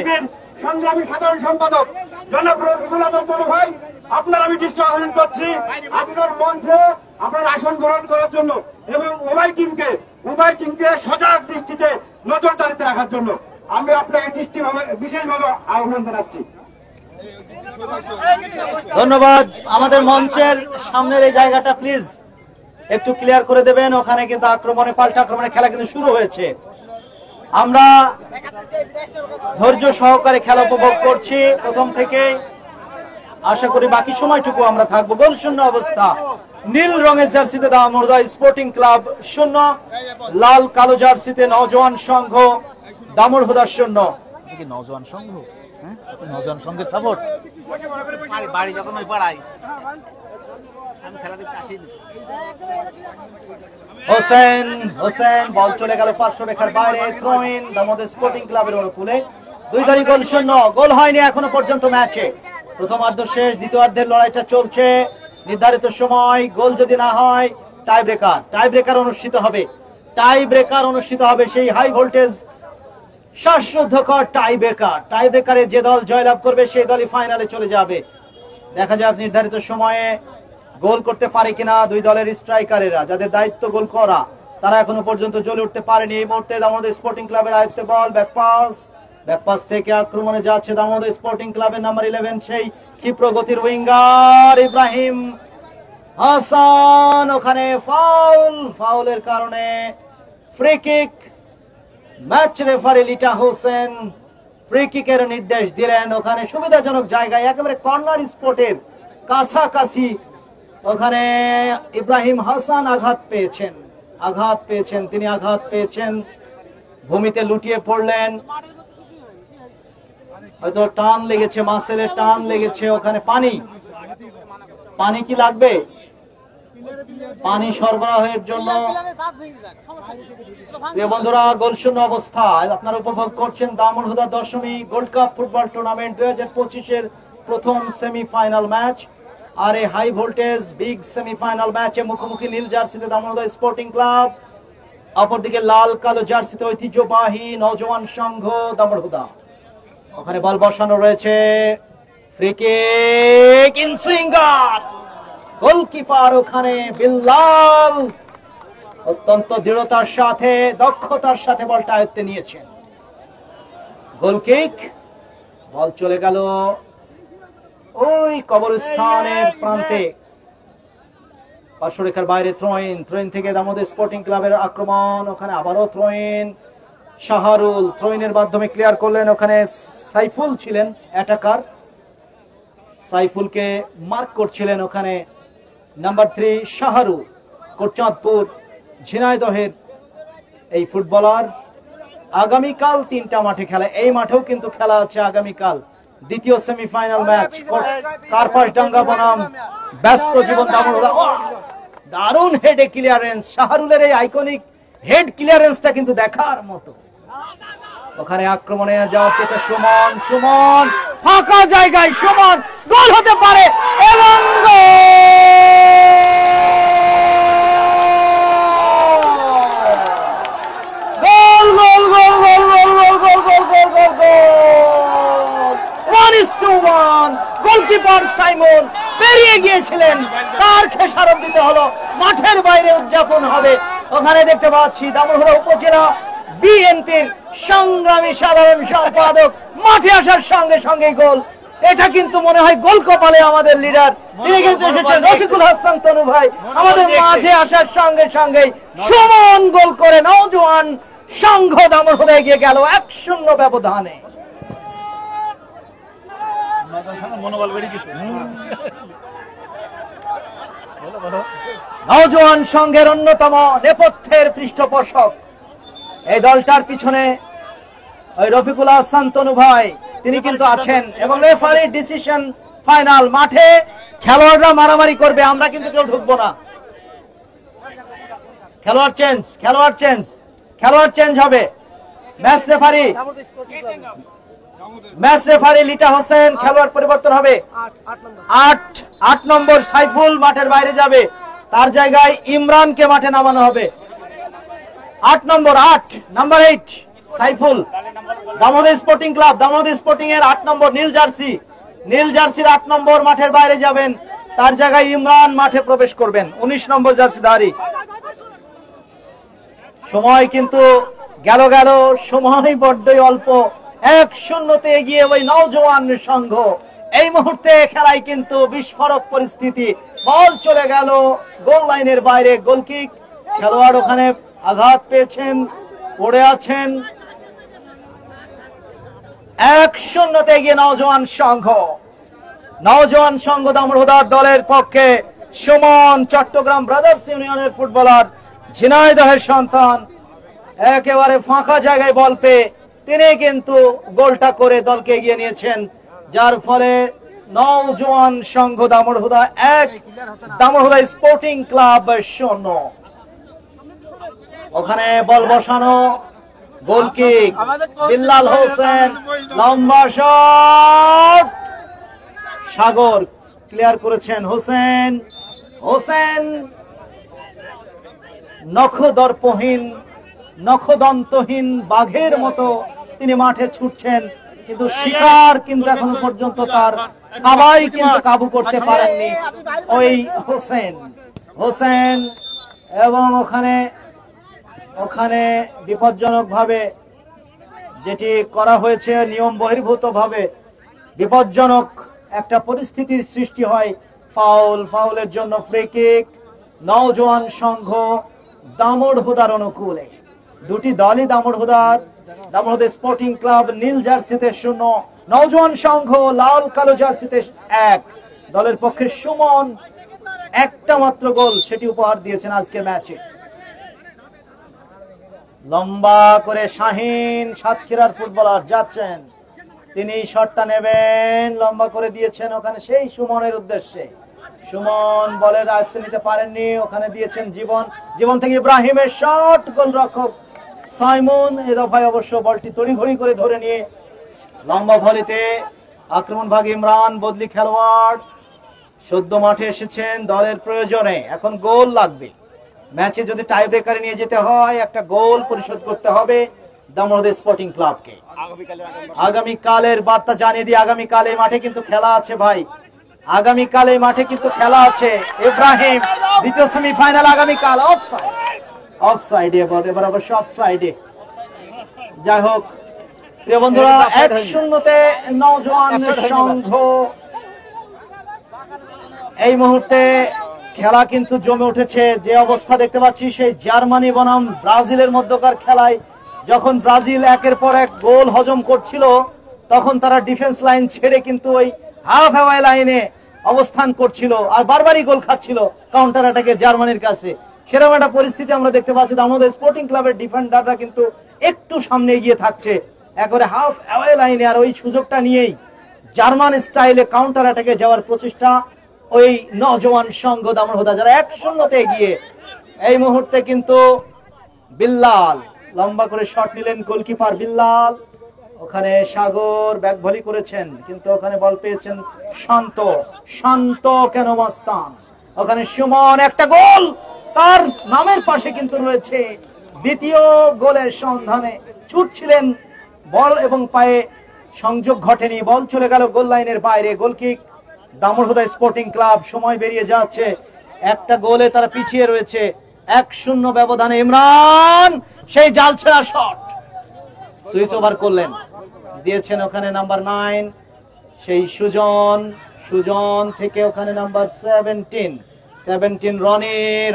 সংগ্রামী সাধারণ সম্পাদক জনাব রফিকুল আলম তনু ভাই, আপনার আমি দৃষ্টি আকর্ষণ করছি আপনার মঞ্চে আপনার আসন গ্রহণ করার জন্য এবং উভয় টিমকে সজাগ দৃষ্টিতে নজরদারিতে রাখার জন্য আমি আপনাকে বিশেষভাবে আহ্বান জানাচ্ছি। ধন্যবাদ। আমাদের মঞ্চের সামনের এই জায়গাটা প্লিজ একটু ক্লিয়ার করে দেবেন। ওখানে কিন্তু আক্রমণে পাল্টা আক্রমণে খেলা কিন্তু শুরু হয়েছে। আমরা ধৈর্য সহকারে খেলা উপভোগ করছি প্রথম থেকে, আশা করি বাকি সময়টুকু আমরা থাকবো। গোল শূন্য অবস্থা। নীল রঙের জার্সিতে দামোদর স্পোর্টিং ক্লাব 0, লাল কালো জার্সিতে নওজোয়ান সংঘ দামোদর 0। নওজোয়ান সংঘ, হ্যাঁ নওজোয়ান সংঘের সাপোর্ট। বাড়ি যখন ওই পাড়ায় আমি খেলা দেখতে আসি। হোসেন বল চলে গেল পার্শ্ব রেখার বাইরে, থ্রো ইন দামোদর স্পোর্টিং ক্লাবের অনুকূলে। 2 গোল শূন্য, গোল হয়নি এখনো পর্যন্ত ম্যাচে। প্রথমার্ধ শেষ, দ্বিতীয়ার্ধের লড়াইটা চলছে। নির্ধারিত সময় গোল যদি না হয় টাই ব্রেকার অনুষ্ঠিত হবে। সেই হাই ভোল্টেজ শ্বাসরুদ্ধকর টাই ব্রেকারে যে দল জয়লাভ করবে সেই দলই ফাইনালে চলে যাবে। দেখা যাক নির্ধারিত সময়ে গোল করতে পারে কিনা দুই দলের স্ট্রাইকারেরা, যাদের দায়িত্ব গোল করা, তারা এখনো পর্যন্ত জ্বলে উঠতে পারেনি। এই মুহূর্তে দামোদর স্পোর্টিং ক্লাবের আয়ত্তে বল, ব্যাকপাস থেকে আক্রমণে যাচ্ছে দামোদর স্পোর্টিং ক্লাবের নাম্বার 11 সেই ক্ষিপ্র গতির উইঙ্গার ইব্রাহিম হাসান। ওখানে ফাউলের কারণে free kick. Match referee Lita Hossain free কিকের নির্দেশ দিলেন। ওখানে সুবিধাজনক জায়গায় একেবারে কর্নার স্পটের কাছাকাছি ওখানে ইব্রাহিম হাসান আঘাত পেয়েছেন, ভূমিতে লুটিয়ে পড়লেন। হয়তো টান লেগেছে, মাসেলের টান লেগেছে। ওখানে পানি কি লাগবে? পানি সরবরাহের জন্য প্রিয় বন্ধুরা গোল শূন্য অবস্থা। আপনারা উপভোগ করছেন Damodar Dashami gold cup football tournament 2025-এর প্রথম সেমিফাইনাল ম্যাচ। আর এই হাই ভোল্টেজ বিগ সেমিফাইনাল ম্যাচে মুখোমুখি নীল জার্সিতে দামোদর স্পোর্টিং ক্লাব, অপরদিকে লাল কালো জার্সিতে ঐতিহ্যবাহী নওজোয়ান সংঘ দামোদর। ওখানে বল বসানো রয়েছে, ফ্রি কিক, ইনসুইঙ্গার, গোলকিপার ওখানে বিল্লাল অত্যন্ত দৃঢ়তার সাথে দক্ষতার সাথে বলটা আয়ত্তে নিয়েছেন। গোল কিক, বল চলে গেল ওই কবরস্থানের প্রান্তে, পার্শ্বরেখার বাইরে। থ্রো ইন থেকে দামোদর স্পোর্টিং ক্লাবের আক্রমণ। ওখানে আবারও থ্রো ইন, শাহরুল থ্রো ইনের মাধ্যমে ক্লিয়ার করলেন। ওখানে সাইফুল ছিলেন অ্যাটাকার, সাইফুলকে মার্ক করছিলেন ওখানে নাম্বার 3 শাহরুল, কোটচাঁদপুর ঝিনাইদহের এই ফুটবলার। আগামীকাল 3টা মাঠে খেলা, এই মাঠেও কিন্তু খেলা আছে আগামীকাল, দ্বিতীয় সেমিফাইনাল ম্যাচ। কার্পাসডাঙ্গা বনাম ব্যস্ত জীবন দামোদর। দারুণ হেডে ক্লিয়ারেন্স, শাহরুলের এই আইকনিক হেড ক্লিয়ারেন্সটা কিন্তু দেখার মতো। ওখানে আক্রমণে যাওয়ার চেষ্টা, সুমন ফাঁকা জায়গায়, সুমন গোল হতে পারে এবং গোলকিপার সাইমন বেরিয়ে গিয়েছিলেন, তার খেসারত দিতে হলো, মাঠের বাইরে উদযাপন হবে। ওখানে দেখতে পাচ্ছি দামোদর উপজেলা বিএনপির সংগ্রামী সাধারণ সম্পাদক মাঠে আসার সঙ্গে সঙ্গে গোল। এটা কিন্তু মনে হয় গোল কপালে আমাদের লিডার, তিনি কিন্তু এসেছেন রফিকুল হাসান তনু ভাই। আমাদের মাঝে আসার সঙ্গে সঙ্গে সুমন গোল করে নওজোয়ান সংঘ দামোদর এগিয়ে গেল 1-0 ব্যবধানে। নওজোয়ান সংঘের অন্যতম নেপথ্যের পৃষ্ঠপোষক এই দলটার পিছনে ওই রফিকুল হাসান তনু ভাই, তিনি কিন্তু আছেন। এবং রেফারির ডিসিশন ফাইনাল। মাঠে খেলোয়াড়রা মারামারি করবে, আমরা কিন্তু কেউ ঢুকবো না। খেলোয়াড় চেঞ্জ হবে। Match referee match referee Lita Hossain. খেলোয়াড় পরিবর্তন হবে। 8 নম্বর সাইফুল মাঠের বাইরে যাবে, তার জায়গায় ইমরানকে মাঠে নামানো হবে। 8 number 8 Saiful. Damodar sporting club, Damodar sporting এর 8 নম্বর নীল জার্সির 8 নম্বর মাঠের বাইরে যাবেন, তার জায়গায় ইমরান মাঠে প্রবেশ করবেন 19 নম্বর জার্সিধারী। সময় কিন্তু গেল সময় বড্ডই অল্প। 1-0 এগিয়ে ওই নওজোয়ান সংঘ। এই মুহূর্তে খেলায় কিন্তু বিস্ফোরক পরিস্থিতি। বল চলে গেল গোল লাইনের বাইরে, গোলকিক। খেলোয়াড় ওখানে আঘাত পেয়েছেন, পড়ে আছেন। 1-0 এগিয়ে নওজোয়ান সংঘ দামোদর দলের পক্ষে। সুমন চট্টগ্রাম ব্রাদার্স ইউনিয়নের ফুটবলার, ঝিনাইদহের সন্তান, একেবারে ফাঁকা জায়গায় বল পেয়ে তিনি কিন্তু গোলটা করে দলকে এগিয়ে নিয়েছেন, যার ফলে নওজোয়ান সংঘ দামোদর 1, দামোদর স্পোর্টিং ক্লাব 0। ওখানে বল বসানো, গোলকিক, বিল্লাল হোসেন, লম্বা শট, সাগর ক্লিয়ার করেছেন। হোসেন নখদন্তহীন বাঘের মতো তিনি মাঠে ছুটছেন, কিন্তু শিকার কিন্তু এখনো পর্যন্ত তার সবাই কিন্তু কাবু করতে পারেননি ওই হোসেন। এবং ওখানে বিপজ্জনক ভাবে যেটি করা হয়েছে, নিয়ম বহির্ভূত ভাবে বিপজ্জনক একটা পরিস্থিতির সৃষ্টি হয়। ফাউলের জন্য ফ্রি কিক নওজোয়ান সংঘ দামোদর অনুকূলে। দুটি দলই দামোদর স্পোর্টিং ক্লাব নীল জার্সিতে 0, নওজোয়ান সংঘ লাল কালো জার্সিতে 1। দলের পক্ষে সুমন একটা মাত্র গোল সেটি উপহার দিয়েছেন আজকের ম্যাচে। লম্বা করে শাহিন, সাতক্ষীরার ফুটবলার যাচ্ছেন, তিনি শটটা নেবেন, লম্বা করে দিয়েছেন ওখানে সেই সুমনের উদ্দেশ্যে। সুমন বলের আয়ত্তে নিতে পারেননি, ওখানে দিয়েছেন জীবন থেকে ইব্রাহিমের শট, গোলরক্ষক সাইমন এ দফায় অবশ্য বলটি তড়িঘড়ি করে ধরে নিয়ে লম্বা ভলিতে আক্রমণভাগে ইমরান, বদলি খেলোয়াড়, সদ্য মাঠে এসেছেন দলের প্রয়োজনে। এখন গোল লাগবে, ম্যাচে যদি টাই ব্রেকারে নিয়ে যেতে হয় একটা গোল পরিশোধ করতে হবে দামোদর স্পোর্টিং ক্লাবকে। আগামীকালের বার্তা জানিয়ে দিই, আগামীকাল এই মাঠে কিন্তু খেলা আছে ভাই, আগামীকাল এই মাঠে কিন্তু খেলা আছে। ইব্রাহিম দ্বিতীয় সেমিফাইনাল আগামীকাল। অফসাইডে এবার অবশ্য অফসাইডে। যাই হোক প্রিয় বন্ধুরা, 1-0 নওজোয়ান সংঘ। এই মুহূর্তে খেলা কিন্তু জমে উঠেছে। যে অবস্থা দেখতে পাচ্ছি সেই জার্মানি বনাম ব্রাজিলের মধ্যকার খেলায়, যখন ব্রাজিল একের পর এক গোল হজম করছিল, তখন তারা ডিফেন্স লাইন ছেড়ে কিন্তু ওই হাফ অ্যাওয়ে লাইনে অবস্থান করছিল আর বারবারই গোল খাচ্ছিল কাউন্টার অ্যাটাকে জার্মানির কাছে। সেরকম একটা পরিস্থিতি আমরা দেখতে পাচ্ছি। দামোদর স্পোর্টিং ক্লাবের ডিফেন্ডাররা কিন্তু একটু সামনে এগিয়ে থাকছে একবারে হাফ অ্যাওয়ে লাইনে, আর ওই সুযোগটা নিয়েই জার্মান স্টাইলে কাউন্টার অ্যাটাকে যাওয়ার প্রচেষ্টা ওই নওজোয়ান সংঘ দামোদর, যারা 1-0 এগিয়ে। এই মুহূর্তে কিন্তু বিল্লাল লম্বা করে শট নিলেন, গোলকিপার বিল্লাল। ওখানে সাগর ব্যাক ভলি করেছেন, কিন্তু ওখানে বল পেয়েছেন শান্ত কেন মাস্তান। ওখানে সুমন, একটা গোল তার নামের পাশে কিন্তু রয়েছে। দ্বিতীয় গোলের সন্ধানে ছুটছিলেন, বল এবং পায়ে সংযোগ ঘটেনি, বল চলে গেল গোল লাইনের বাইরে। Goal kick Damodar sporting club. সময় বেরিয়ে যাচ্ছে, একটা গোলে তারা পিছিয়ে রয়েছে। 1-0 ব্যবধানে ইমরান সেই জাল ছেড়া শট সুইচ ওভার করলেন, দিয়েছেন ওখানে নাম্বার 9 সেই সুজন থেকে ওখানে নাম্বার 17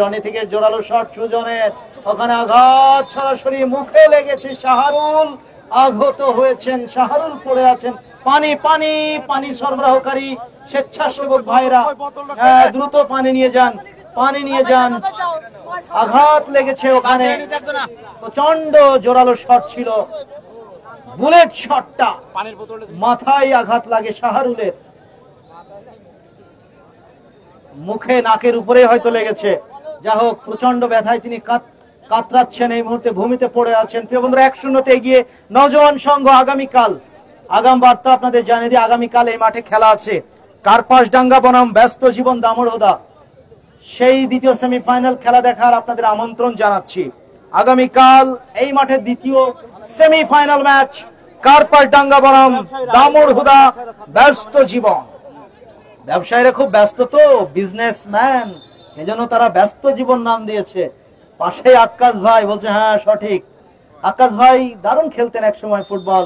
রনি থেকে জোরালো শট সুজনের। ওখানে আঘাত সরাসরি মুখে লেগেছে, শাহরুল আহত হয়েছেন, শাহরুল পড়ে আছেন। পানি সরবরাহকারী স্বেচ্ছাসেবক ভাইরা দ্রুত পানি নিয়ে যান। আঘাত লেগেছে ওখানে, প্রচন্ড জোরালো শট ছিল, বুলেট শটটা, মাথায় আঘাত লাগে শাহরুলের, মুখে নাকের উপরে হয়তো লেগেছে। যা হোক, প্রচন্ড ব্যথায় তিনি কাতরাচ্ছেন, এই মুহূর্তে ভূমিতে পড়ে আছেন। প্রিয় বন্ধুরা, 1-0 এগিয়ে নওজোয়ান সংঘ। আগামীকাল আগাম বার্তা আপনাদের জানিয়ে দিই, আগামীকাল এই মাঠে খেলা আছে কার্পাসডাঙ্গা বনাম ব্যস্ত জীবন দামোহদা। সেই দ্বিতীয় সেমিফাইনাল খেলা দেখার আপনাদের আমন্ত্রণ জানাচ্ছি। আগামীকাল এই মাঠের দ্বিতীয় সেমিফাইনাল ম্যাচ কার্পাসডাঙ্গা বনাম দামোহদা ব্যস্ত জীবন। ব্যবসায়ীরা খুব ব্যস্ত তো, বিজনেসম্যান, এজন্য তারা ব্যস্ত জীবন নাম দিয়েছে। পাশে আকাশ ভাই বলছে হ্যাঁ সঠিক। আকাশ ভাই দারুণ খেলতেন এক সময় ফুটবল,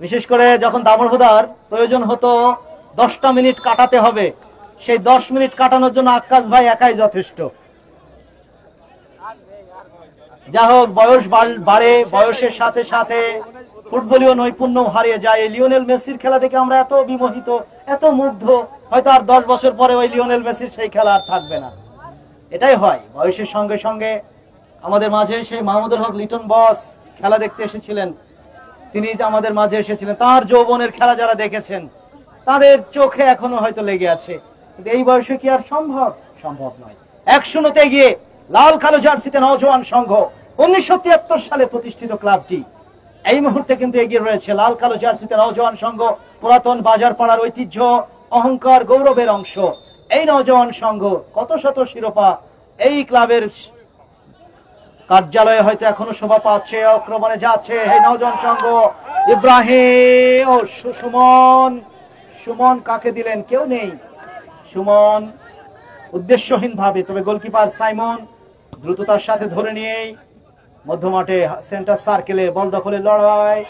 বিশেষ করে যখন দামোহদার প্রয়োজন হতো 10টা মিনিট কাটাতে হবে, সেই 10 মিনিট কাটানোর জন্য আকাশ ভাই একাই যথেষ্ট। যা হোক, বয়স বাড়ে, বয়সের সাথে সাথে ফুটবলীয় নৈপুণ্য হারিয়ে যায়। লিওনেল মেসির খেলা দেখে আমরা এত বিমোহিত, এত মুগ্ধ, হয়তো আর 10 বছর পরে ওই লিওনেল মেসির সেই খেলা আর থাকবে না। এটাই হয়, বয়সের সঙ্গে সঙ্গে। আমাদের মাঝে সেই মাহমুদুল হক লিটন বস খেলা দেখতে এসেছিলেন, তিনি আমাদের মাঝে এসেছিলেন। তার যৌবনের খেলা যারা দেখেছেন তাদের চোখে এখনো হয়তো লেগে আছে, কিন্তু এই বয়সে কি আর সম্ভব? সম্ভব নয়। 1-0 এগিয়ে লাল কালো জার্সিতে নওজোয়ান সংঘ, 1973 সালে প্রতিষ্ঠিত ক্লাবটি এই মুহূর্তে কিন্তু এগিয়ে রয়েছে। লাল কালো জার্সিতে নওজোয়ান সংঘ পুরাতন বাজার পাড়ার ঐতিহ্য, অহংকার, গৌরবের অংশ। এই নওজোয়ান সংঘ কত শত শিরোপা এই ক্লাবের কার্যালয়ে হয়তো এখনো শোভা পাচ্ছে, আক্রমণে যাচ্ছে এই নওজোয়ান সংঘ। ইব্রাহিম ও সুমন, সুমন কাকে দিলেন? কেউ নেই। সুমন উদ্দেশ্যহীন ভাবে, তবে গোলকিপার সাইমন দ্রুততার সাথে ধরে নিয়ে মধ্যমাঠে সেন্টার সার্কেলে বল দখলের লড়াই।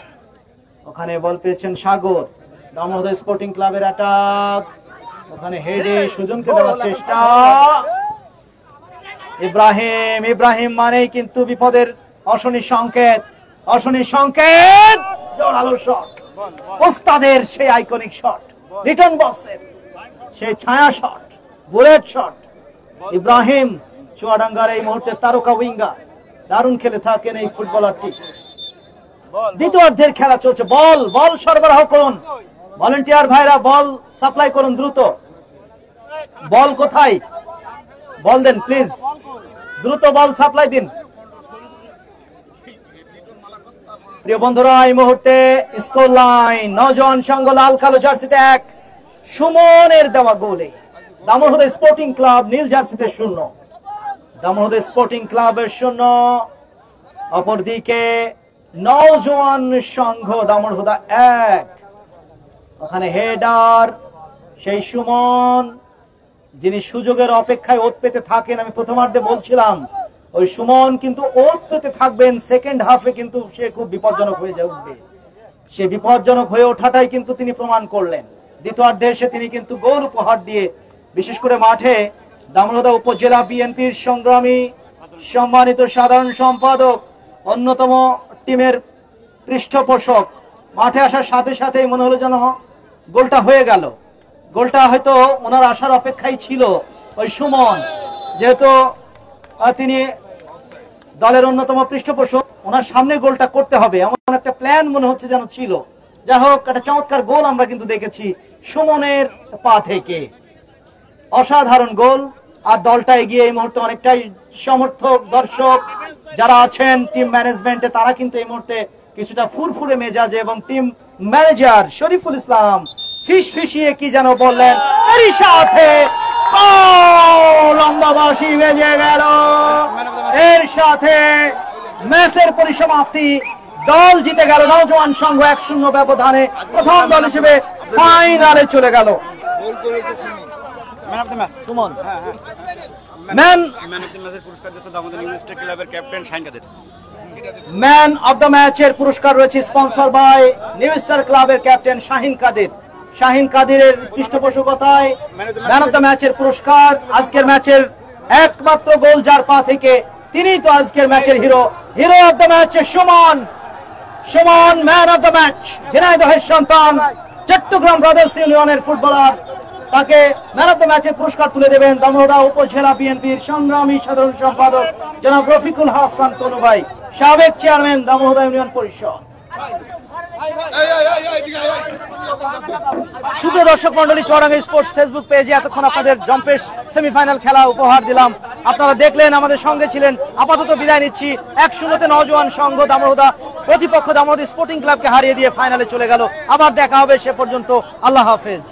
ওখানে বল পেয়েছেন সাগর। দামোহদা স্পোর্টিং ক্লাবের অ্যাটাক, ওখানে হেডে সুজনকে দেওয়ার চেষ্টা। ইব্রাহিম, ইব্রাহিম মানেই কিন্তু বিপদের অশনি সংকেত, অশনি সংকেত। জোরালো শট, ওস্তাদের সেই আইকনিক শট, রিটন বসের সেই ছায়া শট, বুলেট শট। ইব্রাহিম চুয়াডাঙ্গার এই মুহূর্তে তারকা উইঙ্গার, দারুণ খেলে থাকেন এই ফুটবলারটি। দ্বিতীয়ার্ধের খেলা চলছে, বল বল সরবরাহ করুন, ভলেন্টিয়ার ভাইরা বল সাপ্লাই করুন দ্রুত। বল কোথায়? বল দেন প্লিজ, দ্রুত বল সাপ্লাই দিন। প্রিয় বন্ধুরা, এই মুহূর্তে স্কোর লাইন নওজোয়ান সংঘ লাল কালো জার্সিতে 1, সুমনের দেওয়া গোলে দামোহদা স্পোর্টিং ক্লাব নীল জার্সিতে 0। দামোহদা স্পোর্টিং ক্লাবের 0, অপরদিকে নওজোয়ান সংঘ দামোহদা 1। ওখানে হেডার সেই সুমন, যিনি সুযোগের অপেক্ষায় ওত পেতে থাকেন। আমি প্রথমার্ধে বলছিলাম ওই সুমন কিন্তু ওত পেতে থাকবেন, সেকেন্ড হাফে কিন্তু সে খুব বিপজ্জনক হয়ে উঠবে। সে বিপজ্জনক হয়ে ওঠাটাই কিন্তু তিনি প্রমাণ করলেন। দ্বিতীয়ার্ধে এসে তিনি কিন্তু গোল উপহার দিয়ে, বিশেষ করে মাঠে দামোহদা উপজেলা বিএনপির সংগ্রামী সম্মানিত সাধারণ সম্পাদক, অন্যতম টিমের পৃষ্ঠপোষক, মাঠে আসার সাথে সাথেই মনে হলো যেন গোলটা হয়ে গেল। গোলটা হয়তো ওনার আসার অপেক্ষাই ছিল। ওই সুমন যেহেতু তিনি দলের অন্যতম পৃষ্ঠপোষক, ওনার সামনে গোলটা করতে হবে এমন একটা প্ল্যান মনে হচ্ছে যেন ছিল। যাই হোক, একটা চমৎকার গোল আমরা কিন্তু দেখেছি সুমনের পা থেকে, অসাধারণ গোল। আর দলটা এগিয়ে এই মুহূর্তে অনেকটাই সমর্থক, দর্শক যারা আছেন টিম ম্যানেজমেন্টে, তারা কিন্তু এই মুহূর্তে কিছুটা ফুরফুরে মেজাজে, এবং টিম ম্যানেজার শরীফুল ইসলাম ফিসফিসিয়ে কি যেন বললেন। এরই সাথে লম্বা বাঁশি বেজে গেল, এর সাথে ম্যাচের পরিসমাপ্তি। দল জিতে গেল, নওজোয়ান সংঘ 1-0 ব্যবধানে প্রথম দল হিসেবে ফাইনালে চলে গেল। Man of the match Suman, man of the ম্যাচের পুরস্কার দিয়েছে দামোদর নিউ স্টেট ক্লাবের captain Shahin Kader. Man of the ম্যাচের পুরস্কার রয়েছে স্পন্সর বাই নিউ স্টার ক্লাবের ক্যাপ্টেন শাহিন কাদের। শাহিন কাদেরের পৃষ্ঠপোষকতায় ম্যান অফ দ্য ম্যাচের পুরস্কার। আজকের ম্যাচের একমাত্র গোল যার পা থেকে, তিনি তো আজকের ম্যাচের hero. Hero of the match Suman. Suman man of the match, ঝিনাইদহের সন্তান, চট্টগ্রাম ব্রাদার্স ইউনিয়নের ফুটবলার। তাকে ম্যান অফ দ্য ম্যাচের পুরস্কার তুলে দেবেন দামোহদা উপজেলা বিএনপির সংগ্রামী সাধারণ সম্পাদক জনাব রফিকুল হাসান তনু ভাই, সাবেক চেয়ারম্যান দামোহদা ইউনিয়ন পরিষদ। সুপ্রিয় দর্শক মন্ডলী, চুয়াডাঙ্গা স্পোর্টস ফেসবুক পেজে এতক্ষণ আপনাদের জম্পেশ সেমিফাইনাল খেলা উপহার দিলাম। আপনারা দেখলেন, আমাদের সঙ্গে ছিলেন। আপাতত বিদায় নিচ্ছি। 1-0 নওজোয়ান সংঘ দামোহদা প্রতিপক্ষ দামোহদা স্পোর্টিং ক্লাবকে হারিয়ে দিয়ে ফাইনালে চলে গেল। আবার দেখা হবে, সে পর্যন্ত আল্লাহ হাফেজ।